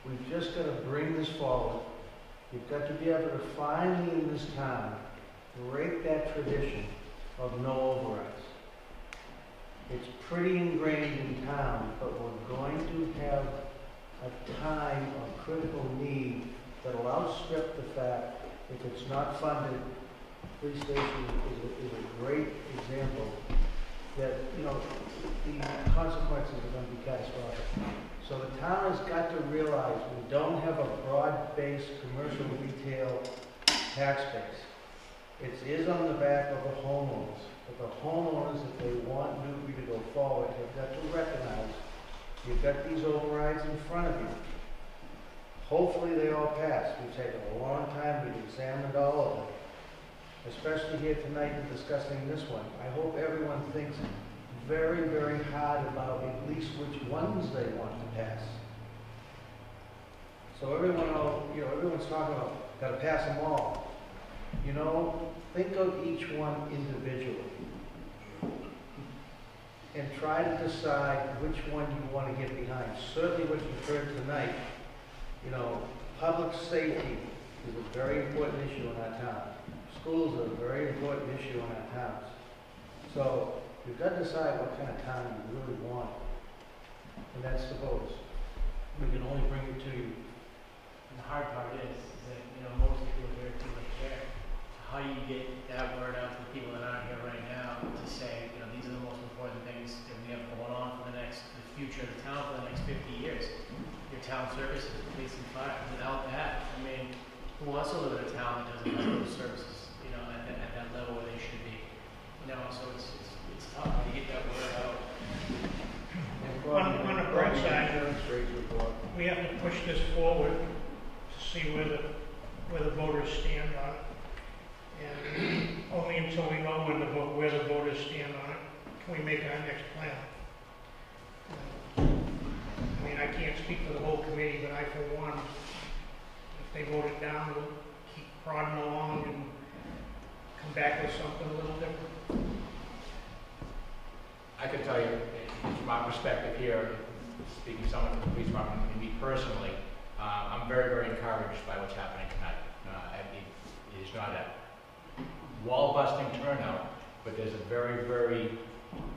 We've just got to bring this forward. You've got to be able to finally in this town break that tradition of no overrides. It's pretty ingrained in town, but we're going to have a time of critical need that will outstrip the fact if it's not funded. Police station is a great example that, the consequences are going to be catastrophic. So the town has got to realize we don't have a broad-based commercial retail tax base. It is on the back of the homeowners. But the homeowners, if they want Newbury to go forward, have got to recognize you've got these overrides in front of you. Hopefully they all pass. We've taken a long time, we've examined all of them. Especially here tonight in discussing this one. I hope everyone thinks very, very hard about at least which ones they want to pass. So everyone's talking about, got to pass them all. Think of each one individually. And try to decide which one you want to get behind. Certainly what you've heard tonight, public safety is a very important issue in our town. Schools are a very important issue in our towns. So you've got to decide what kind of town you really want. And that's the votes. We can only bring it to you. And the hard part is that, most people here too much care. How you get that word out to people that aren't here right now to say, these are the most important things that we have going on for the future of the town for the next 50 years. Your town services, police and fire, without that, who also live in a town that doesn't have those services, you know, at that level where they should be. You know, so it's tough to get that word out. On the bright side, we have to push this forward to see where the voters stand on it. And only until we know where the voters stand on it can we make our next plan. I mean, I can't speak for the whole committee, but I, for one, if they vote it down, we'll keep prodding along and come back with something a little different. I can tell you, from my perspective here, speaking someone from the police department, and me personally, I'm very, very encouraged by what's happening tonight. It is not a wall-busting turnout, but there's a very, very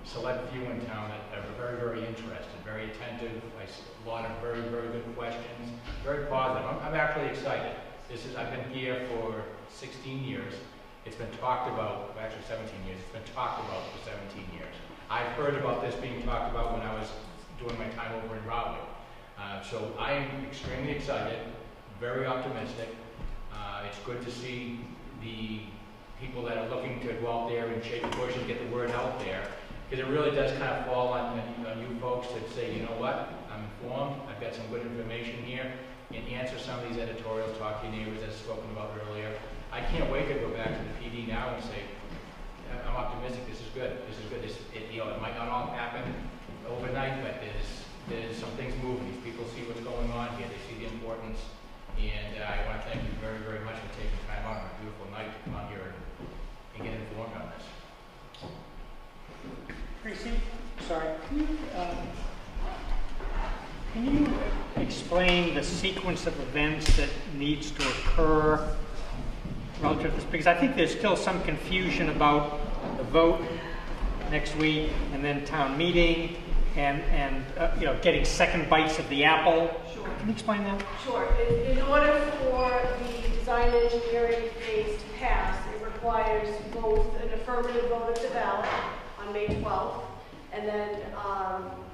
select few in town that are very, very interested, very attentive. I see a lot of very, very good questions, very positive. I'm actually excited. I've been here for 16 years. It's been talked about, actually 17 years. It's been talked about for 17 years. I've heard about this being talked about when I was doing my time over in Raleigh. So I am extremely excited, very optimistic. It's good to see the people that are looking to go out there and shake the bush and get the word out there. Because it really does kind of fall on you folks to say, you know what, I'm informed, I've got some good information here, and answer some of these editorials, talk to your neighbors as spoken about earlier. I can't wait to go back to the PD now and say, I'm optimistic, this is good, this is good. It might not all happen overnight, but there's some things moving. These people see what's going on here, they see the importance, and I want to thank you very, very much for taking time out on a beautiful night to come out here and get informed on this. Tracy, sorry, can you explain the sequence of events that needs to occur relative to this? Because I think there's still some confusion about the vote next week and then town meeting and you know, getting second bites of the apple. Sure. Can you explain that? Sure. In order for the design engineering phase to pass, it requires both an affirmative vote at the ballot on May 12th and then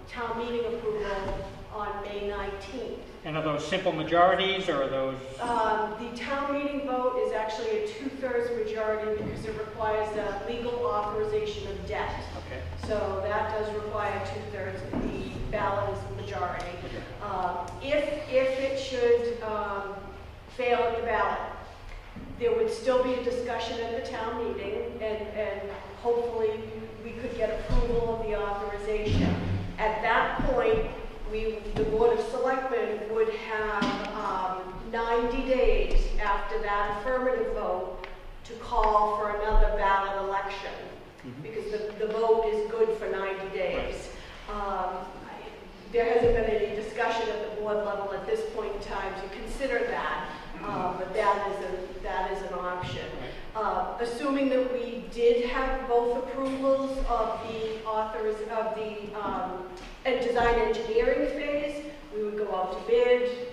town meeting approval on May 19th. And are those simple majorities or are those? The town meeting vote is actually a 2/3 majority because it requires a legal authorization of debt. Okay. So that does require 2/3. The ballot is the majority. If it should fail at the ballot, there would still be a discussion at the town meeting, and hopefully we could get approval of the authorization. At that point, the Board of Selectmen would have 90 days after that affirmative vote to call for another ballot election, because the vote is good for 90 days. There hasn't been any discussion at the board level at this point in time to consider that, but that is an option. Assuming that we did have both approvals of the design engineering phase, we would go out to bid,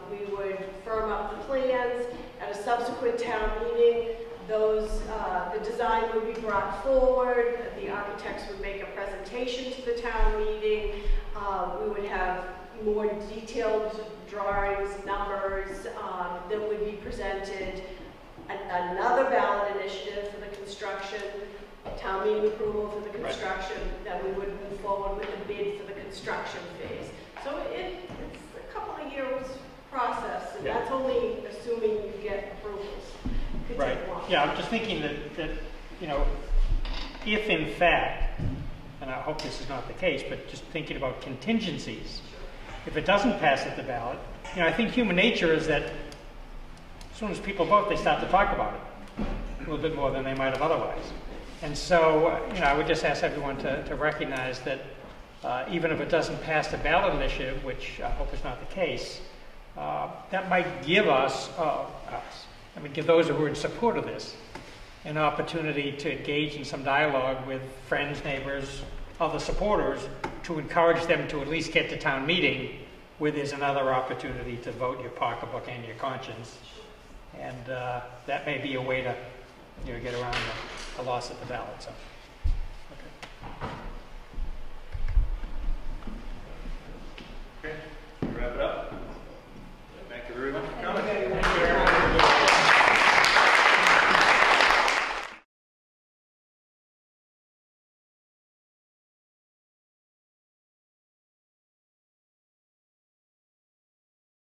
we would firm up the plans. At a subsequent town meeting, the design would be brought forward, the architects would make a presentation to the town meeting, we would have more detailed drawings, numbers that would be presented, another ballot initiative for the construction, town meeting approval for the construction, then we would move forward with a bid for the construction phase. So it's a couple of years process, and that's only assuming you get approvals. Could Right. take longer. Yeah, I'm just thinking that you know, if in fact, and I hope this is not the case, but just thinking about contingencies, if it doesn't pass at the ballot, you know, I think human nature is that as soon as people vote, they start to talk about it a little bit more than they might have otherwise. And so, you know, I would just ask everyone to recognize that even if it doesn't pass the ballot initiative, which I hope is not the case, that might give give those who are in support of this an opportunity to engage in some dialogue with friends, neighbors, other supporters, to encourage them to at least get to town meeting where there's another opportunity to vote your pocketbook and your conscience. And that may be a way to, you know, get around the loss at the ballot. So.